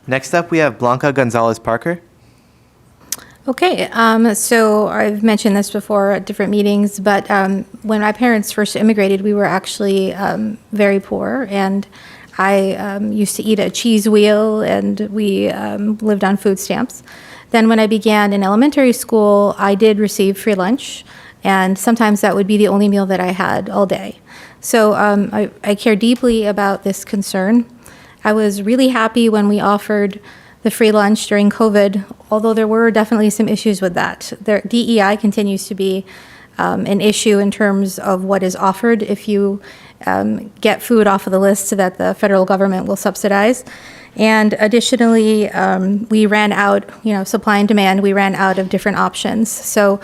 Next up, we have Blanca Gonzalez-Parker. Okay, so I've mentioned this before at different meetings, but when my parents first immigrated, we were actually very poor, and I used to eat a cheese wheel, and we lived on food stamps. Then when I began in elementary school, I did receive free lunch, and sometimes that would be the only meal that I had all day. So I care deeply about this concern. I was really happy when we offered the free lunch during COVID, although there were definitely some issues with that. DEI continues to be an issue in terms of what is offered. If you get food off of the list that the federal government will subsidize. And additionally, we ran out, supply and demand, we ran out of different options. So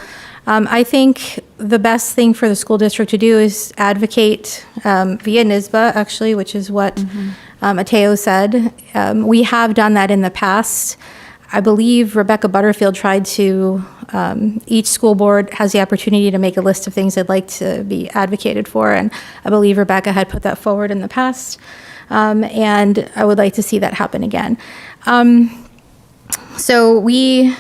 I think the best thing for the school district to do is advocate via NYSBA, actually, which is what Mateo said. We have done that in the past. I believe Rebecca Butterfield tried to, each school board has the opportunity to make a list of things they'd like to be advocated for, and I believe Rebecca had put that forward in the past, and I would like to see that happen again. So we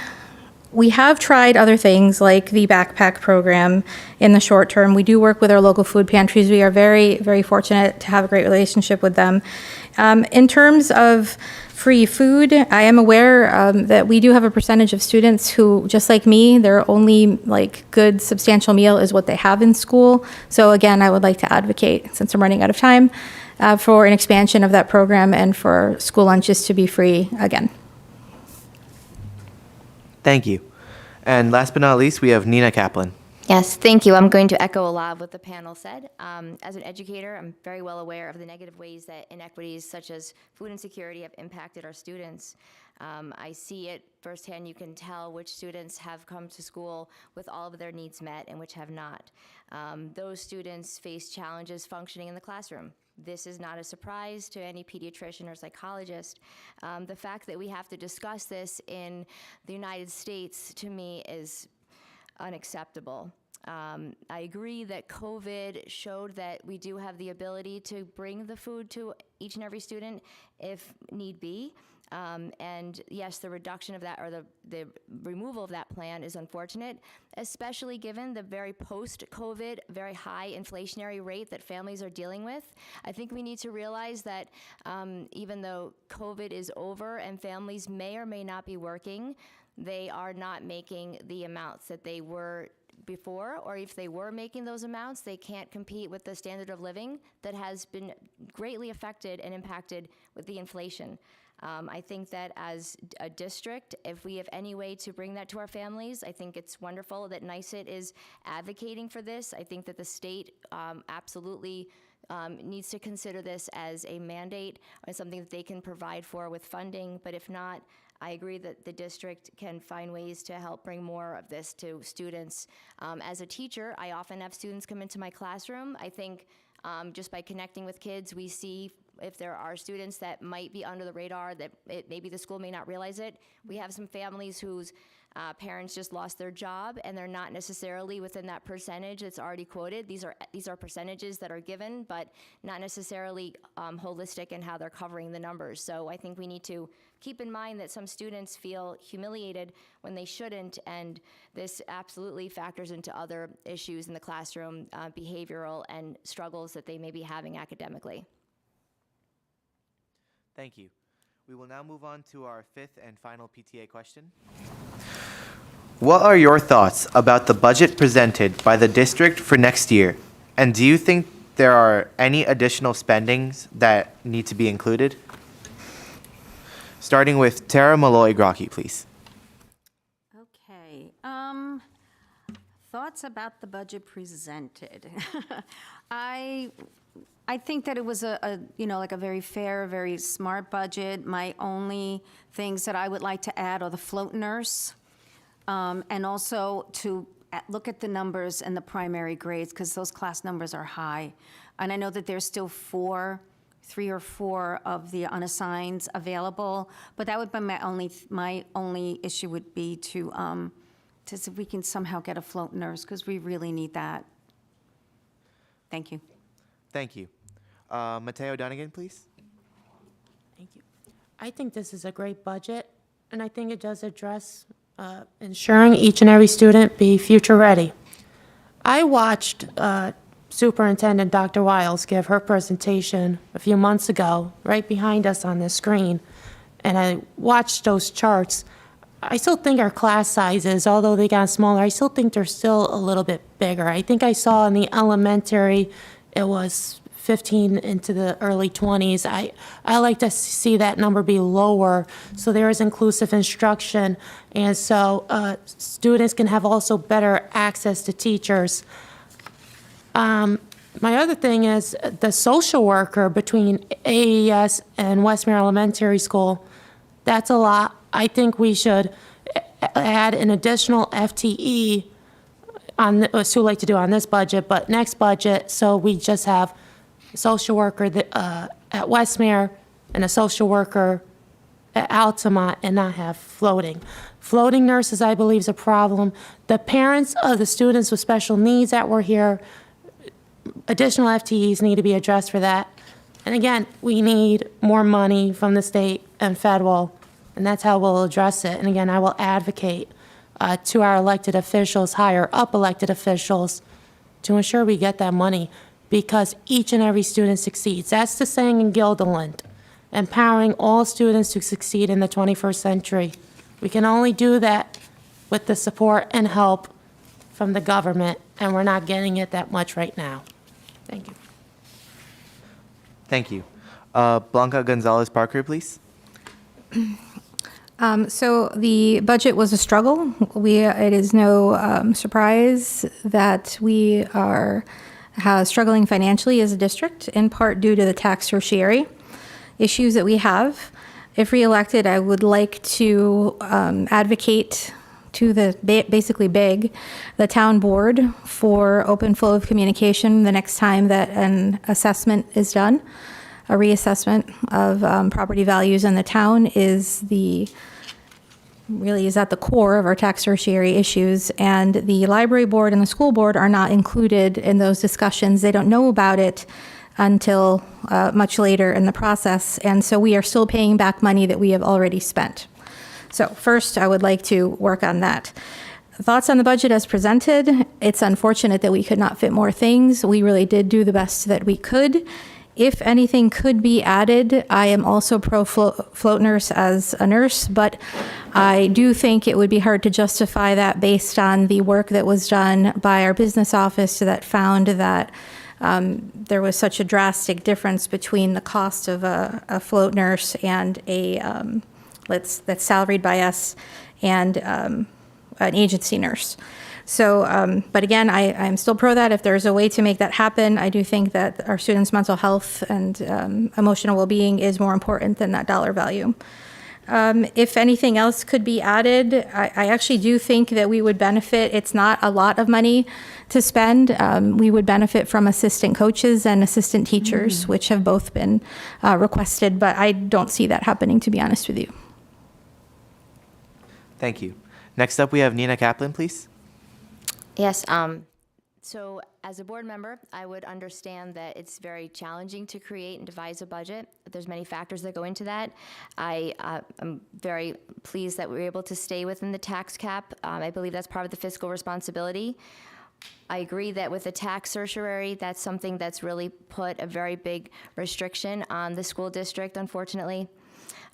have tried other things like the backpack program in the short term. We do work with our local food pantries. We are very, very fortunate to have a great relationship with them. In terms of free food, I am aware that we do have a percentage of students who, just like me, their only good substantial meal is what they have in school. So again, I would like to advocate, since I'm running out of time, for an expansion of that program and for school lunches to be free again. Thank you. And last but not least, we have Nina Kaplan. Yes, thank you. I'm going to echo a lot of what the panel said. As an educator, I'm very well aware of the negative ways that inequities such as food insecurity have impacted our students. I see it firsthand. You can tell which students have come to school with all of their needs met and which have not. Those students face challenges functioning in the classroom. This is not a surprise to any pediatrician or psychologist. The fact that we have to discuss this in the United States, to me, is unacceptable. I agree that COVID showed that we do have the ability to bring the food to each and every student if need be. And yes, the reduction of that, or the removal of that plan, is unfortunate, especially given the very post-COVID, very high inflationary rate that families are dealing with. I think we need to realize that even though COVID is over and families may or may not be working, they are not making the amounts that they were before, or if they were making those amounts, they can't compete with the standard of living that has been greatly affected and impacted with the inflation. I think that as a district, if we have any way to bring that to our families, I think it's wonderful that NYSET is advocating for this. I think that the state absolutely needs to consider this as a mandate or something that they can provide for with funding, but if not, I agree that the district can find ways to help bring more of this to students. As a teacher, I often have students come into my classroom. I think just by connecting with kids, we see if there are students that might be under the radar, that maybe the school may not realize it. We have some families whose parents just lost their job, and they're not necessarily within that percentage that's already quoted. These are percentages that are given, but not necessarily holistic in how they're covering the numbers. So I think we need to keep in mind that some students feel humiliated when they shouldn't, and this absolutely factors into other issues in the classroom, behavioral and struggles that they may be having academically. Thank you. We will now move on to our fifth and final PTA question. What are your thoughts about the budget presented by the district for next year? And do you think there are any additional spendings that need to be included? Starting with Tara Malloy-Grocki, please. Okay. Thoughts about the budget presented. I think that it was a very fair, very smart budget. My only things that I would like to add are the float nurse, and also to look at the numbers and the primary grades, because those class numbers are high. And I know that there's still 3 or 4 of the unassigned available, but that would be my only issue would be to see if we can somehow get a float nurse, because we really need that. Thank you. Thank you. Mateo Dunnigan, please. Thank you. I think this is a great budget, and I think it does address ensuring each and every student be future ready. I watched Superintendent Dr. Wiles give her presentation a few months ago, right behind us on this screen, and I watched those charts. I still think our class sizes, although they got smaller, I still think they're still a little bit bigger. I think I saw in the elementary, it was 15 into the early 20s. I like to see that number be lower, so there is inclusive instruction, and so students can have also better access to teachers. my other thing is the social worker between AES and Westmere Elementary School. That's a lot. I think we should add an additional FTE on, it's too late to do on this budget, but next budget, so we just have a social worker at Westmere and a social worker at Altamont and not have floating. Floating nurses, I believe, is a problem. The parents of the students with special needs that were here, additional FTEs need to be addressed for that. And again, we need more money from the state and federal, and that's how we'll address it. And again, I will advocate to our elected officials, higher up elected officials, to ensure we get that money because each and every student succeeds. That's the saying in Guilderland, empowering all students to succeed in the 21st century. We can only do that with the support and help from the government, and we're not getting it that much right now. Thank you. Thank you. Blanca Gonzalez Parker, please. So the budget was a struggle. It is no surprise that we are struggling financially as a district, in part due to the tax tertiary issues that we have. If reelected, I would like to advocate to basically beg the town board for open flow of communication the next time that an assessment is done. A reassessment of property values in the town is at the core of our tax tertiary issues, and the library board and the school board are not included in those discussions. They don't know about it until much later in the process, and so we are still paying back money that we have already spent. So first, I would like to work on that. Thoughts on the budget as presented. It's unfortunate that we could not fit more things. We really did do the best that we could. If anything could be added, I am also pro float nurse as a nurse, but I do think it would be hard to justify that based on the work that was done by our business office that found that there was such a drastic difference between the cost of a float nurse and that's salaried by us and an agency nurse. So, but again, I'm still pro that. If there's a way to make that happen, I do think that our students' mental health and emotional well-being is more important than that dollar value. If anything else could be added, I actually do think that we would benefit. It's not a lot of money to spend. We would benefit from assistant coaches and assistant teachers, which have both been requested, but I don't see that happening, to be honest with you. Thank you. Next up, we have Nina Kaplan, please. Yes, so as a board member, I would understand that it's very challenging to create and devise a budget. There's many factors that go into that. I'm very pleased that we were able to stay within the tax cap. I believe that's part of the fiscal responsibility. I agree that with the tax certiorari, that's something that's really put a very big restriction on the school district, unfortunately.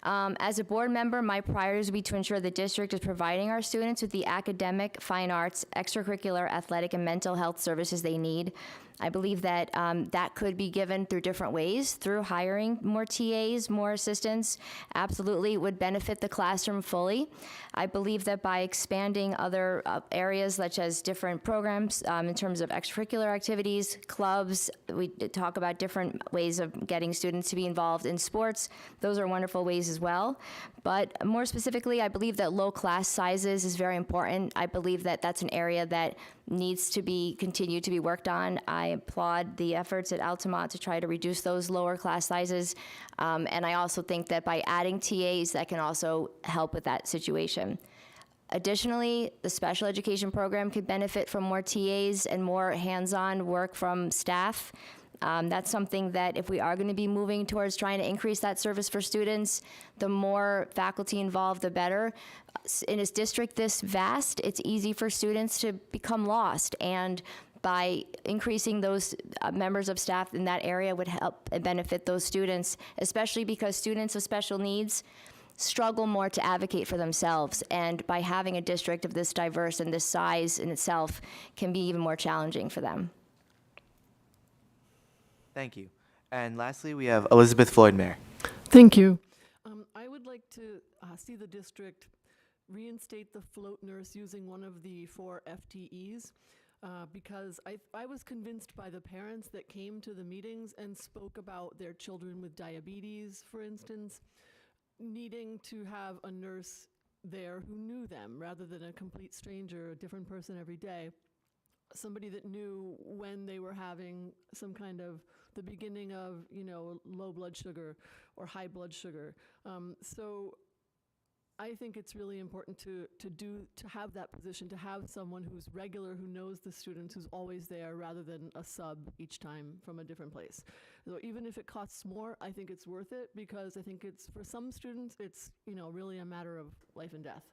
As a board member, my priorities would be to ensure the district is providing our students with the academic, fine arts, extracurricular, athletic, and mental health services they need. I believe that that could be given through different ways, through hiring more TAs, more assistants, absolutely would benefit the classroom fully. I believe that by expanding other areas such as different programs in terms of extracurricular activities, clubs, we talk about different ways of getting students to be involved in sports. Those are wonderful ways as well. But more specifically, I believe that low class sizes is very important. I believe that that's an area that needs to be continued to be worked on. I applaud the efforts at Altamont to try to reduce those lower class sizes. And I also think that by adding TAs, that can also help with that situation. Additionally, the special education program could benefit from more TAs and more hands-on work from staff. That's something that if we are going to be moving towards trying to increase that service for students, the more faculty involved, the better. In a district this vast, it's easy for students to become lost, and by increasing those members of staff in that area would help and benefit those students, especially because students with special needs struggle more to advocate for themselves, and by having a district of this diverse and this size in itself can be even more challenging for them. Thank you. And lastly, we have Elizabeth Floyd-Mayer. Thank you. I would like to see the district reinstate the float nurse using one of the 4 FTEs. because I was convinced by the parents that came to the meetings and spoke about their children with diabetes, for instance, needing to have a nurse there who knew them rather than a complete stranger, a different person every day. Somebody that knew when they were having some kind of the beginning of, low blood sugar or high blood sugar. So I think it's really important to have that position, to have someone who's regular, who knows the students, who's always there, rather than a sub each time from a different place. So even if it costs more, I think it's worth it, because I think it's, for some students, it's, really a matter of life and death.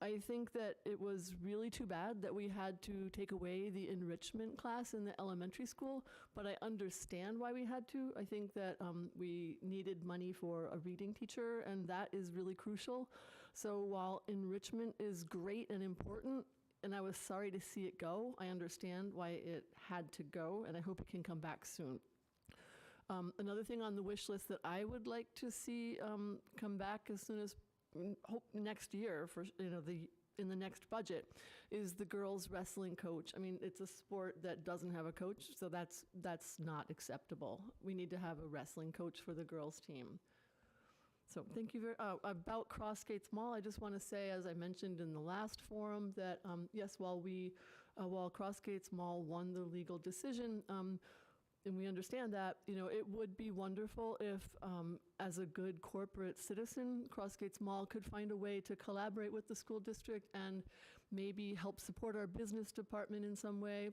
I think that it was really too bad that we had to take away the enrichment class in the elementary school, but I understand why we had to. I think that we needed money for a reading teacher, and that is really crucial. So while enrichment is great and important, and I was sorry to see it go, I understand why it had to go, and I hope it can come back soon. Another thing on the wish list that I would like to see come back as soon as hope next year, for in the next budget, is the girls wrestling coach. I mean, it's a sport that doesn't have a coach, so that's not acceptable. We need to have a wrestling coach for the girls team. So thank you very about Crossgates Mall. I just want to say, as I mentioned in the last forum, that yes, while Crossgates Mall won the legal decision, and we understand that, it would be wonderful if, as a good corporate citizen, Crossgates Mall could find a way to collaborate with the school district and maybe help support our business department in some way,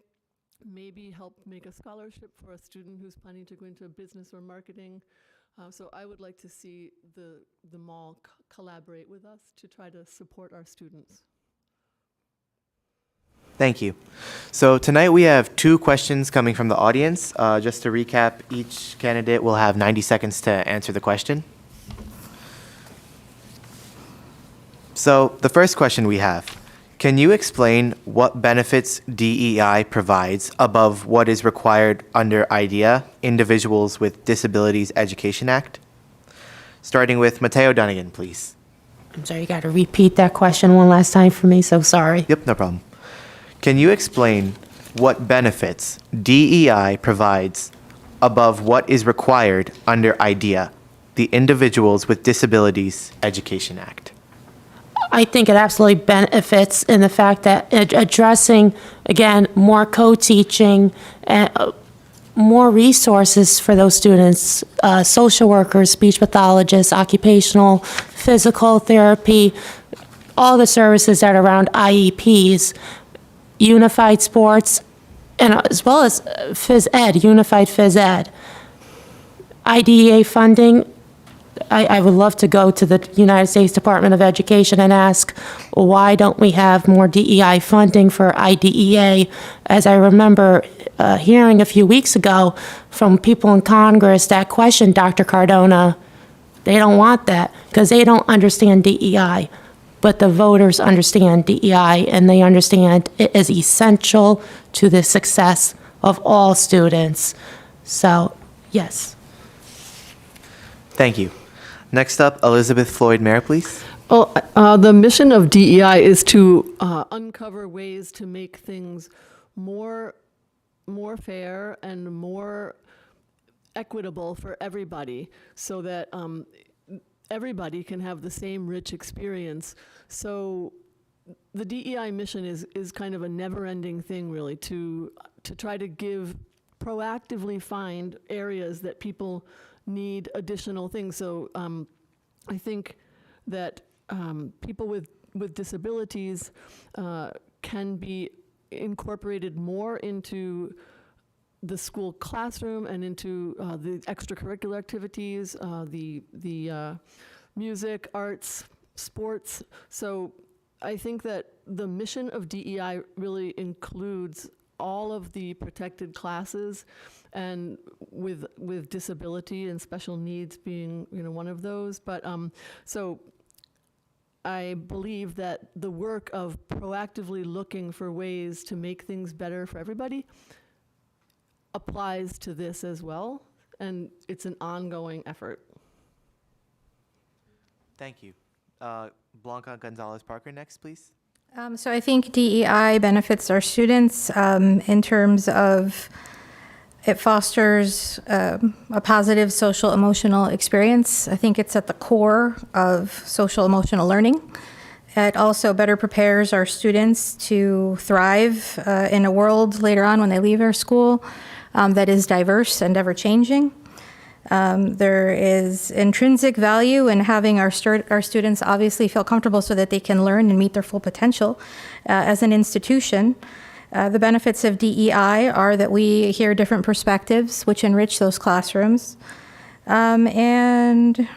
maybe help make a scholarship for a student who's planning to go into business or marketing. So I would like to see the mall collaborate with us to try to support our students. Thank you. So tonight we have 2 questions coming from the audience. Just to recap, each candidate will have 90 seconds to answer the question. So the first question we have, can you explain what benefits DEI provides above what is required under IDEA, Individuals with Disabilities Education Act? Starting with Mateo Dunnigan, please. I'm sorry, you got to repeat that question one last time for me, so sorry. Yep, no problem. Can you explain what benefits DEI provides above what is required under IDEA, the Individuals with Disabilities Education Act? I think it absolutely benefits in the fact that addressing, again, more co-teaching, more resources for those students, social workers, speech pathologists, occupational, physical therapy, all the services that are around IEPs, unified sports, and as well as phys ed, unified phys ed. IDEA funding, I would love to go to the United States Department of Education and ask, why don't we have more DEI funding for IDEA? As I remember hearing a few weeks ago from people in Congress that questioned Dr. Cardona, they don't want that because they don't understand DEI. But the voters understand DEI, and they understand it is essential to the success of all students. So, yes. Thank you. Next up, Elizabeth Floyd Mayer, please. Well, the mission of DEI is to uncover ways to make things more fair and more equitable for everybody, so that everybody can have the same rich experience. So the DEI mission is kind of a never-ending thing, really, to try to proactively find areas that people need additional things. So I think that people with disabilities can be incorporated more into the school classroom and into the extracurricular activities, the music, arts, sports. So I think that the mission of DEI really includes all of the protected classes, and with disability and special needs being one of those. But so I believe that the work of proactively looking for ways to make things better for everybody applies to this as well, and it's an ongoing effort. Thank you. Blanca Gonzalez Parker next, please. So I think DEI benefits our students in terms of it fosters a positive social emotional experience. I think it's at the core of social emotional learning. It also better prepares our students to thrive in a world later on when they leave our school that is diverse and ever changing. There is intrinsic value in having our students obviously feel comfortable so that they can learn and meet their full potential as an institution. The benefits of DEI are that we hear different perspectives, which enrich those classrooms. And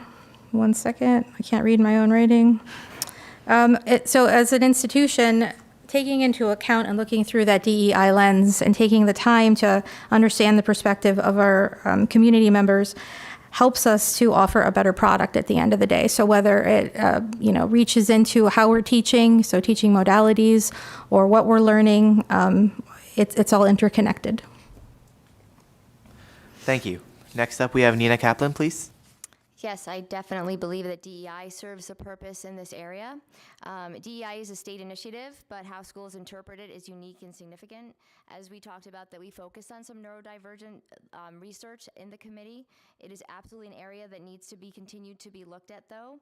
one second, I can't read my own writing. So as an institution, taking into account and looking through that DEI lens and taking the time to understand the perspective of our community members helps us to offer a better product at the end of the day. So whether it reaches into how we're teaching, so teaching modalities, or what we're learning, it's all interconnected. Thank you. Next up, we have Nina Kaplan, please. Yes, I definitely believe that DEI serves a purpose in this area. DEI is a state initiative, but how schools interpret it is unique and significant. As we talked about, that we focused on some neurodivergent research in the committee. It is absolutely an area that needs to be continued to be looked at, though.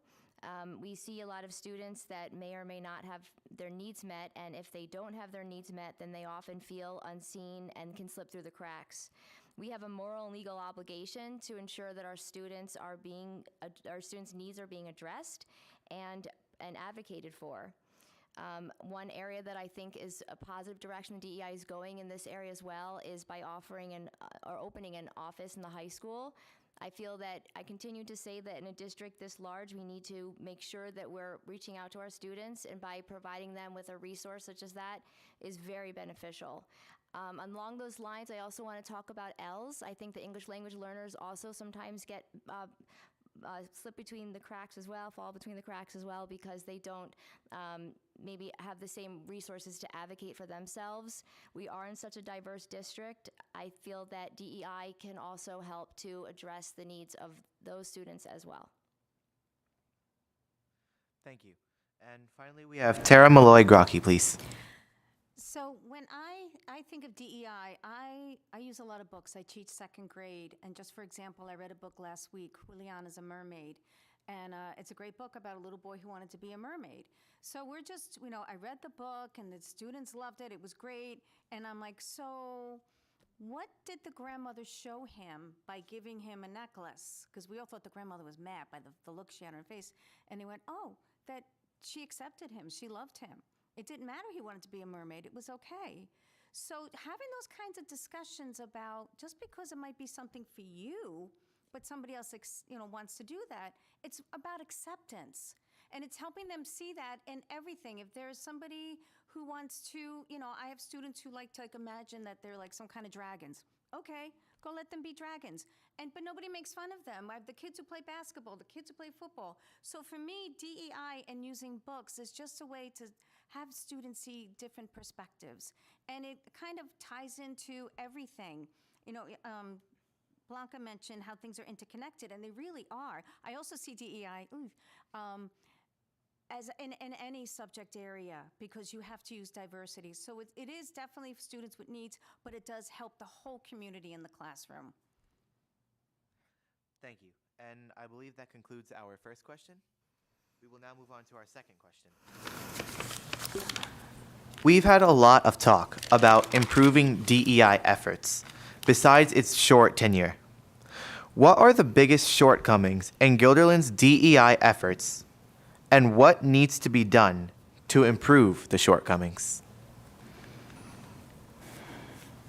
We see a lot of students that may or may not have their needs met, and if they don't have their needs met, then they often feel unseen and can slip through the cracks. We have a moral and legal obligation to ensure that our students' needs are being addressed and advocated for. One area that I think is a positive direction DEI is going in this area as well is by opening an office in the high school. I feel that I continue to say that in a district this large, we need to make sure that we're reaching out to our students, and by providing them with a resource such as that is very beneficial. Along those lines, I also want to talk about ELLs. I think the English language learners also sometimes get slip between the cracks as well, fall between the cracks as well, because they don't maybe have the same resources to advocate for themselves. We are in such a diverse district. I feel that DEI can also help to address the needs of those students as well. Thank you. And finally, we have Tara Malloy-Grocki, please. So when I think of DEI, I use a lot of books. I teach second grade, and just for example, I read a book last week, Juliana's a Mermaid, and it's a great book about a little boy who wanted to be a mermaid. So we're just, I read the book, and the students loved it. It was great, and I'm like, so what did the grandmother show him by giving him a necklace? Because we all thought the grandmother was mad by the look she had on her face, and they went, oh, that she accepted him, she loved him. It didn't matter he wanted to be a mermaid. It was okay. So having those kinds of discussions about just because it might be something for you, but somebody else wants to do that, it's about acceptance. And it's helping them see that in everything. If there's somebody who wants to, I have students who like to imagine that they're like some kind of dragons. Okay, go let them be dragons. But nobody makes fun of them. I have the kids who play basketball, the kids who play football. So for me, DEI and using books is just a way to have students see different perspectives. And it kind of ties into everything. Blanca mentioned how things are interconnected, and they really are. I also see DEI as in any subject area, because you have to use diversity. So it is definitely students with needs, but it does help the whole community in the classroom. Thank you. And I believe that concludes our first question. We will now move on to our second question. We've had a lot of talk about improving DEI efforts, besides its short tenure. What are the biggest shortcomings in Guilderland's DEI efforts, and what needs to be done to improve the shortcomings?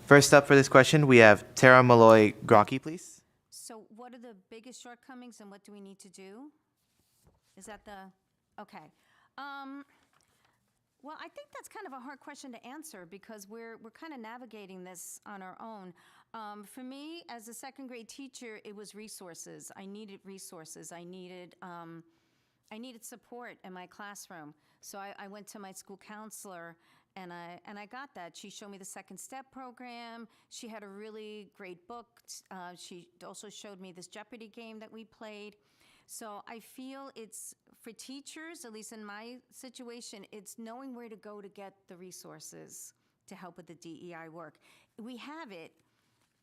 First up for this question, we have Tara Malloy-Grocki, please. So what are the biggest shortcomings and what do we need to do? Is that okay. Well, I think that's kind of a hard question to answer because we're kind of navigating this on our own. For me, as a second grade teacher, it was resources. I needed resources. I needed support in my classroom. So I went to my school counselor and I got that. She showed me the Second Step program. She had a really great book. She also showed me this Jeopardy game that we played. So I feel it's for teachers, at least in my situation, it's knowing where to go to get the resources to help with the DEI work. We have it.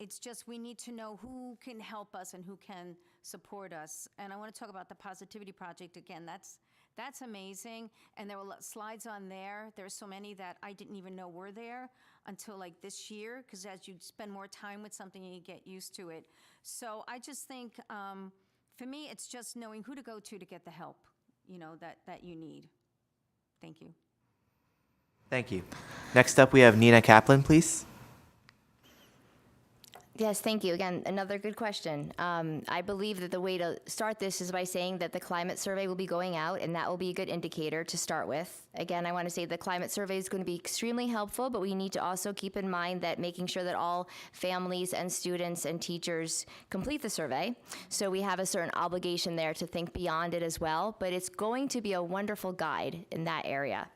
It's just we need to know who can help us and who can support us. And I want to talk about the Positivity Project again. That's amazing. And there were slides on there. There's so many that I didn't even know were there until like this year, because as you spend more time with something, you get used to it. So I just think, for me, it's just knowing who to go to get the help, that you need. Thank you. Thank you. Next up, we have Nina Kaplan, please. Yes, thank you. Again, another good question. I believe that the way to start this is by saying that the climate survey will be going out, and that will be a good indicator to start with. Again, I want to say the climate survey is going to be extremely helpful, but we need to also keep in mind that making sure that all families and students and teachers complete the survey. So we have a certain obligation there to think beyond it as well, but it's going to be a wonderful guide in that area.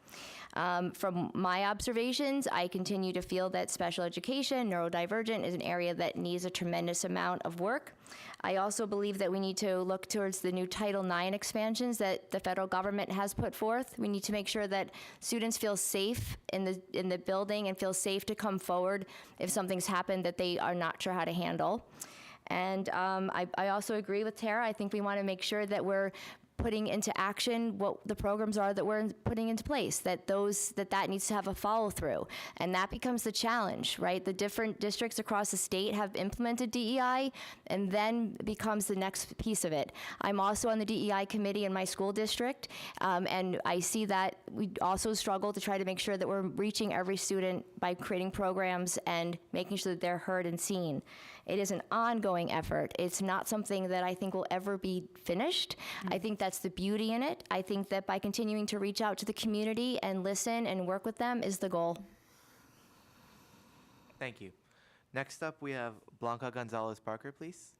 From my observations, I continue to feel that special education, neurodivergent, is an area that needs a tremendous amount of work. I also believe that we need to look towards the new Title IX expansions that the federal government has put forth. We need to make sure that students feel safe in the building and feel safe to come forward if something's happened that they are not sure how to handle. And I also agree with Tara. I think we want to make sure that we're putting into action what the programs are that we're putting into place, that needs to have a follow through. And that becomes the challenge, right? The different districts across the state have implemented DEI, and then becomes the next piece of it. I'm also on the DEI committee in my school district, and I see that we also struggle to try to make sure that we're reaching every student by creating programs and making sure that they're heard and seen. It is an ongoing effort. It's not something that I think will ever be finished. I think that's the beauty in it. I think that by continuing to reach out to the community and listen and work with them is the goal. Thank you. Next up, we have Blanca Gonzalez Parker, please.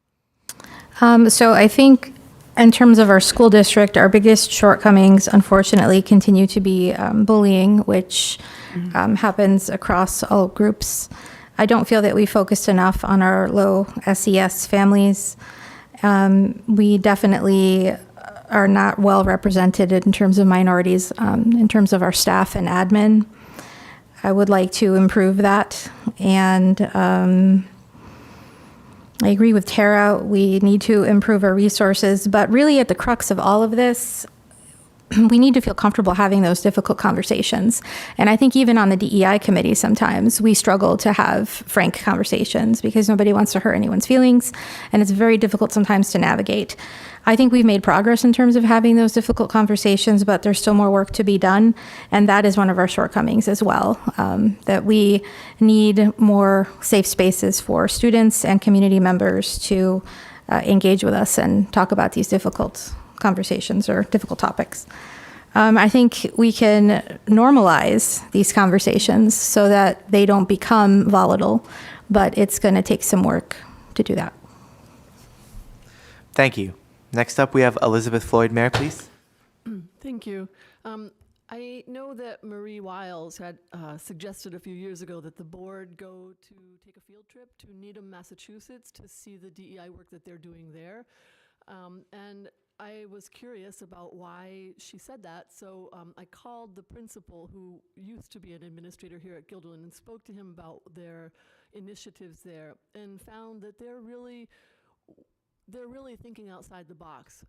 So I think in terms of our school district, our biggest shortcomings, unfortunately, continue to be bullying, which happens across all groups. I don't feel that we focused enough on our low SES families. We definitely are not well represented in terms of minorities, in terms of our staff and admin. I would like to improve that. And I agree with Tara, we need to improve our resources, but really at the crux of all of this, we need to feel comfortable having those difficult conversations. And I think even on the DEI committee, sometimes we struggle to have frank conversations because nobody wants to hurt anyone's feelings, and it's very difficult sometimes to navigate. I think we've made progress in terms of having those difficult conversations, but there's still more work to be done, and that is one of our shortcomings as well, that we need more safe spaces for students and community members to engage with us and talk about these difficult conversations or difficult topics. I think we can normalize these conversations so that they don't become volatile, but it's going to take some work to do that. Thank you. Next up, we have Elizabeth Floyd Mayer, please. Thank you. I know that Marie Wiles had suggested a few years ago that the board go to take a field trip to Needham, Massachusetts to see the DEI work that they're doing there. And I was curious about why she said that, so I called the principal, who used to be an administrator here at Guilderland, and spoke to him about their initiatives there, and found that they're really thinking outside the box.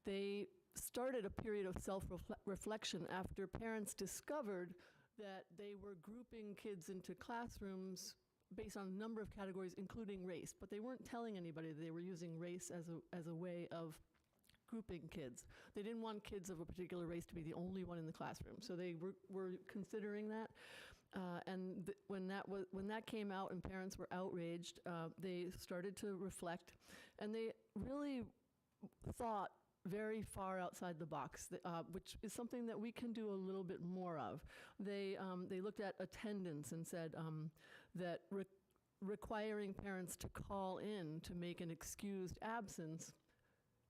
They started a period of self-reflection after parents discovered that they were grouping kids into classrooms based on a number of categories, including race, but they weren't telling anybody that they were using race as a way of grouping kids. They didn't want kids of a particular race to be the only one in the classroom, so they were considering that. When that came out and parents were outraged, they started to reflect, and they really thought very far outside the box, which is something that we can do a little bit more of. They looked at attendance and said that requiring parents to call in to make an excused absence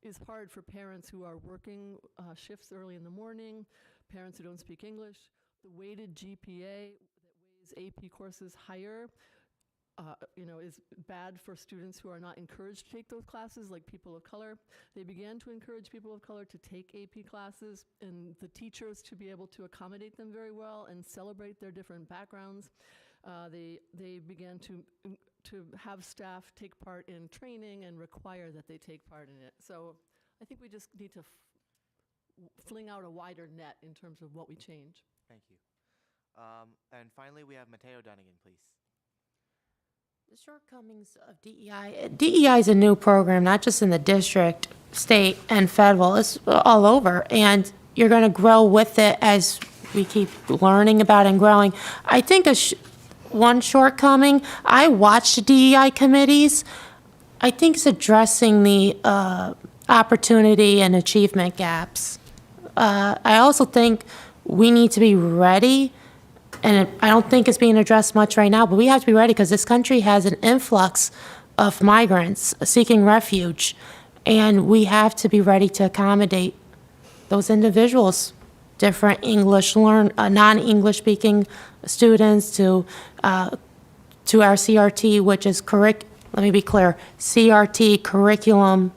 is hard for parents who are working shifts early in the morning, parents who don't speak English. The weighted GPA that weighs AP courses higher is bad for students who are not encouraged to take those classes, like people of color. They began to encourage people of color to take AP classes and the teachers to be able to accommodate them very well and celebrate their different backgrounds. They began to have staff take part in training and require that they take part in it. So I think we just need to fling out a wider net in terms of what we change. Thank you. And finally, we have Mateo Dunnigan, please. The shortcomings of DEI. DEI is a new program, not just in the district, state, and federal. It's all over, and you're going to grow with it as we keep learning about and growing. I think one shortcoming, I watched DEI committees. I think it's addressing the opportunity and achievement gaps. I also think we need to be ready, and I don't think it's being addressed much right now, but we have to be ready because this country has an influx of migrants seeking refuge, and we have to be ready to accommodate those individuals, different non-English speaking students to our CRT, which is let me be clear, CRT, curriculum,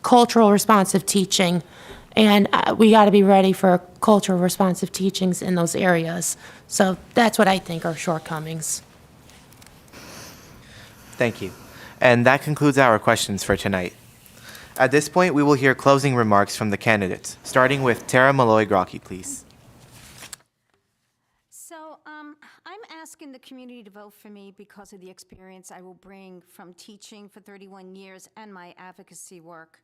cultural responsive teaching. And we got to be ready for cultural responsive teachings in those areas. So that's what I think are shortcomings. Thank you. And that concludes our questions for tonight. At this point, we will hear closing remarks from the candidates, starting with Tara Malloy-Grocki, please. So I'm asking the community to vote for me because of the experience I will bring from teaching for 31 years and my advocacy work.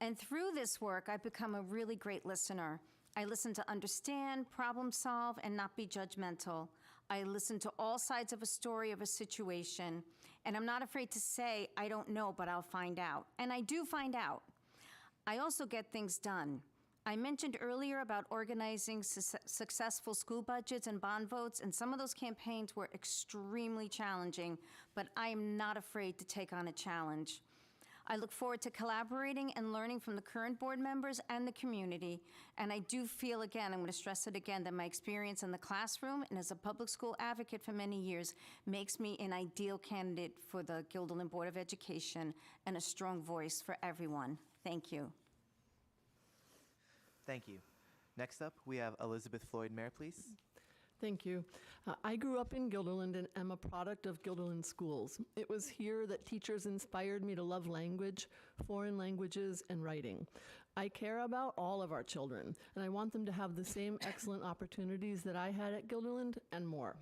And through this work, I've become a really great listener. I listen to understand, problem solve, and not be judgmental. I listen to all sides of a story of a situation, and I'm not afraid to say, I don't know, but I'll find out. And I do find out. I also get things done. I mentioned earlier about organizing successful school budgets and bond votes, and some of those campaigns were extremely challenging, but I am not afraid to take on a challenge. I look forward to collaborating and learning from the current board members and the community. And I do feel, again, I'm going to stress it again, that my experience in the classroom and as a public school advocate for many years makes me an ideal candidate for the Guilderland Board of Education and a strong voice for everyone. Thank you. Thank you. Next up, we have Elizabeth Floyd Mayer, please. Thank you. I grew up in Guilderland and am a product of Guilderland schools. It was here that teachers inspired me to love language, foreign languages, and writing. I care about all of our children, and I want them to have the same excellent opportunities that I had at Guilderland and more.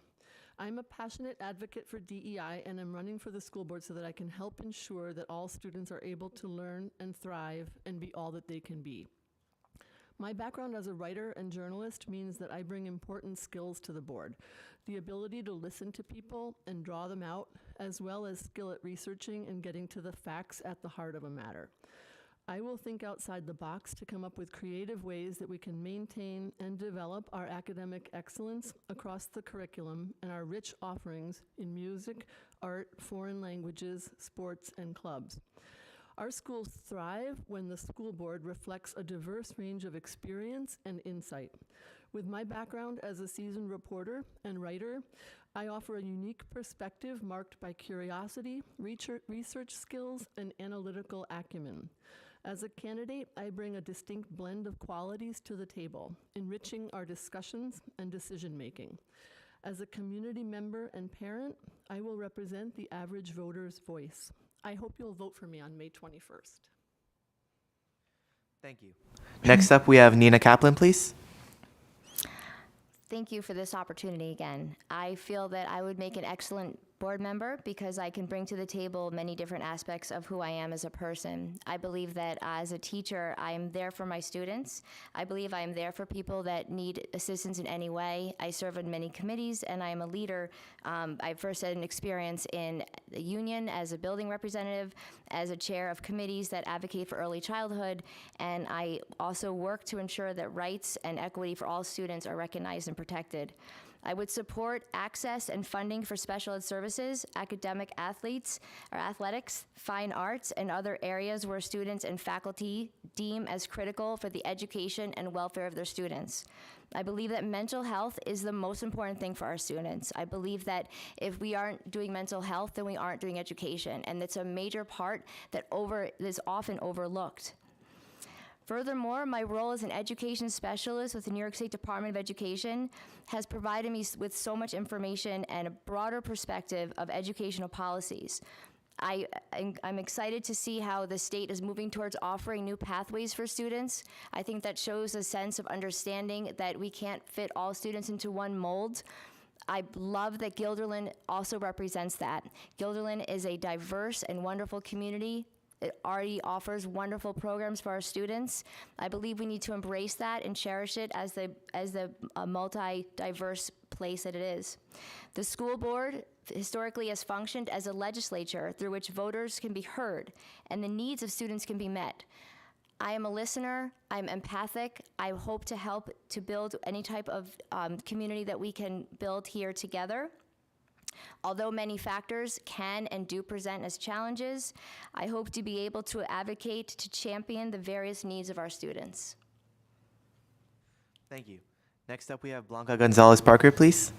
I'm a passionate advocate for DEI and am running for the school board so that I can help ensure that all students are able to learn and thrive and be all that they can be. My background as a writer and journalist means that I bring important skills to the board. The ability to listen to people and draw them out, as well as skill at researching and getting to the facts at the heart of a matter. I will think outside the box to come up with creative ways that we can maintain and develop our academic excellence across the curriculum and our rich offerings in music, art, foreign languages, sports, and clubs. Our schools thrive when the school board reflects a diverse range of experience and insight. With my background as a seasoned reporter and writer, I offer a unique perspective marked by curiosity, research skills, and analytical acumen. As a candidate, I bring a distinct blend of qualities to the table, enriching our discussions and decision-making. As a community member and parent, I will represent the average voter's voice. I hope you'll vote for me on May 21st. Thank you. Next up, we have Nina Kaplan, please. Thank you for this opportunity again. I feel that I would make an excellent board member because I can bring to the table many different aspects of who I am as a person. I believe that as a teacher, I am there for my students. I believe I am there for people that need assistance in any way. I serve on many committees, and I am a leader. I first had an experience in the union as a building representative, as a chair of committees that advocate for early childhood, and I also work to ensure that rights and equity for all students are recognized and protected. I would support access and funding for special ed services, academic athletes or athletics, fine arts, and other areas where students and faculty deem as critical for the education and welfare of their students. I believe that mental health is the most important thing for our students. I believe that if we aren't doing mental health, then we aren't doing education, and it's a major part that is often overlooked. Furthermore, my role as an education specialist with the New York State Department of Education has provided me with so much information and a broader perspective of educational policies. I'm excited to see how the state is moving towards offering new pathways for students. I think that shows a sense of understanding that we can't fit all students into one mold. I love that Guilderland also represents that. Guilderland is a diverse and wonderful community. It already offers wonderful programs for our students. I believe we need to embrace that and cherish it as the multi-diverse place that it is. The school board historically has functioned as a legislature through which voters can be heard and the needs of students can be met. I am a listener, I'm empathic, I hope to help to build any type of community that we can build here together. Although many factors can and do present as challenges, I hope to be able to advocate to champion the various needs of our students. Thank you. Next up, we have Blanca Gonzalez Parker, please.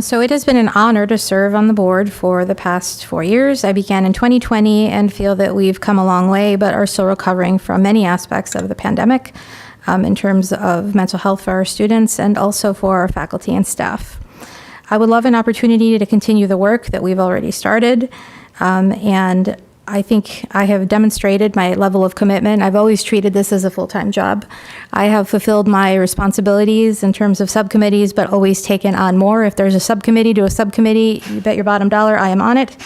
So it has been an honor to serve on the board for the past 4 years. I began in 2020 and feel that we've come a long way, but are still recovering from many aspects of the pandemic in terms of mental health for our students and also for our faculty and staff. I would love an opportunity to continue the work that we've already started, and I think I have demonstrated my level of commitment. I've always treated this as a full-time job. I have fulfilled my responsibilities in terms of subcommittees, but always taken on more. If there's a subcommittee to a subcommittee, you bet your bottom dollar I am on it.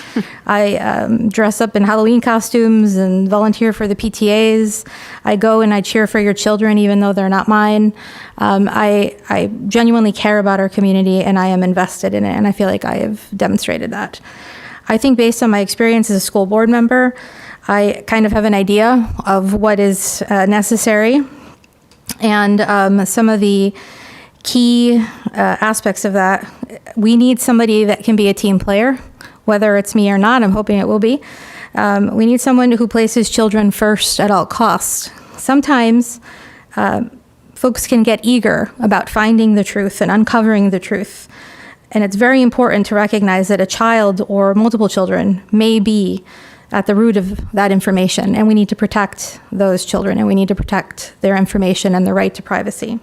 I dress up in Halloween costumes and volunteer for the PTAs. I go and I cheer for your children, even though they're not mine. I genuinely care about our community, and I am invested in it, and I feel like I have demonstrated that. I think based on my experience as a school board member, I kind of have an idea of what is necessary. And some of the key aspects of that, we need somebody that can be a team player, whether it's me or not. I'm hoping it will be. We need someone who places children first at all costs. Sometimes folks can get eager about finding the truth and uncovering the truth. And it's very important to recognize that a child or multiple children may be at the root of that information, and we need to protect those children, and we need to protect their information and their right to privacy.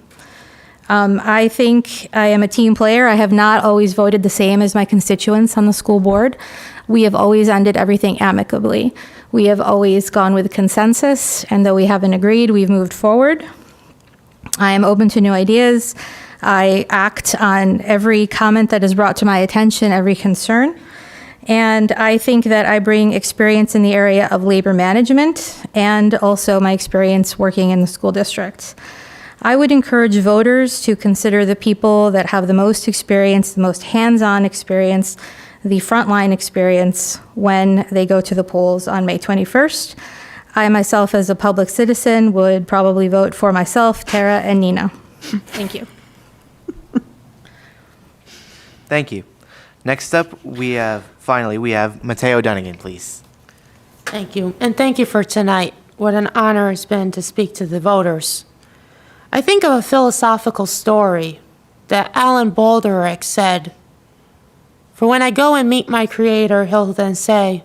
I think I am a team player. I have not always voted the same as my constituents on the school board. We have always ended everything amicably. We have always gone with consensus, and though we haven't agreed, we've moved forward. I am open to new ideas. I act on every comment that is brought to my attention, every concern. And I think that I bring experience in the area of labor management and also my experience working in the school district. I would encourage voters to consider the people that have the most experience, the most hands-on experience, the frontline experience when they go to the polls on May 21st. I myself, as a public citizen, would probably vote for myself, Tara, and Nina. Thank you. Thank you. Next up, we have Mateo Dunnigan, please. Thank you, and thank you for tonight. What an honor it's been to speak to the voters. I think of a philosophical story that Alan Baldrich said, "For when I go and meet my Creator, he'll then say,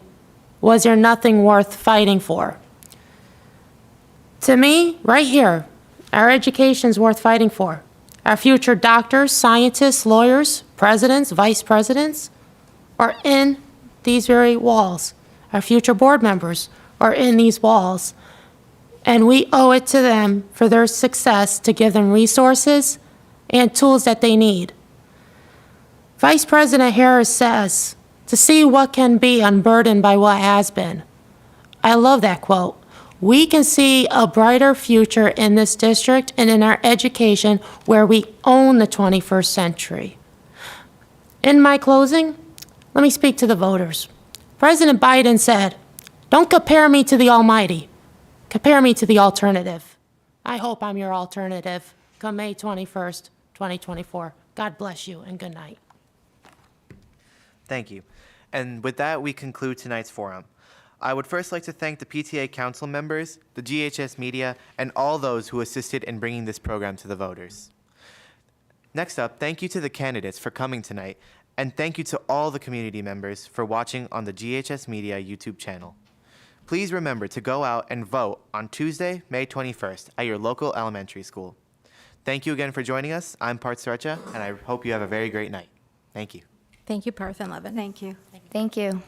'Was there nothing worth fighting for?'" To me, right here, our education's worth fighting for. Our future doctors, scientists, lawyers, presidents, vice presidents are in these very walls. Our future board members are in these walls. And we owe it to them for their success to give them resources and tools that they need. Vice President Harris says, "To see what can be unburdened by what has been." I love that quote. We can see a brighter future in this district and in our education where we own the 21st century. In my closing, let me speak to the voters. President Biden said, "Don't compare me to the Almighty. Compare me to the alternative." I hope I'm your alternative come May 21st, 2024. God bless you and good night. Thank you. And with that, we conclude tonight's forum. I would first like to thank the PTA council members, the GHS media, and all those who assisted in bringing this program to the voters. Next up, thank you to the candidates for coming tonight, and thank you to all the community members for watching on the GHS Media YouTube channel. Please remember to go out and vote on Tuesday, May 21st at your local elementary school. Thank you again for joining us. I'm Parth Srecha, and I hope you have a very great night. Thank you. Thank you, Parth and Levin. Thank you. Thank you.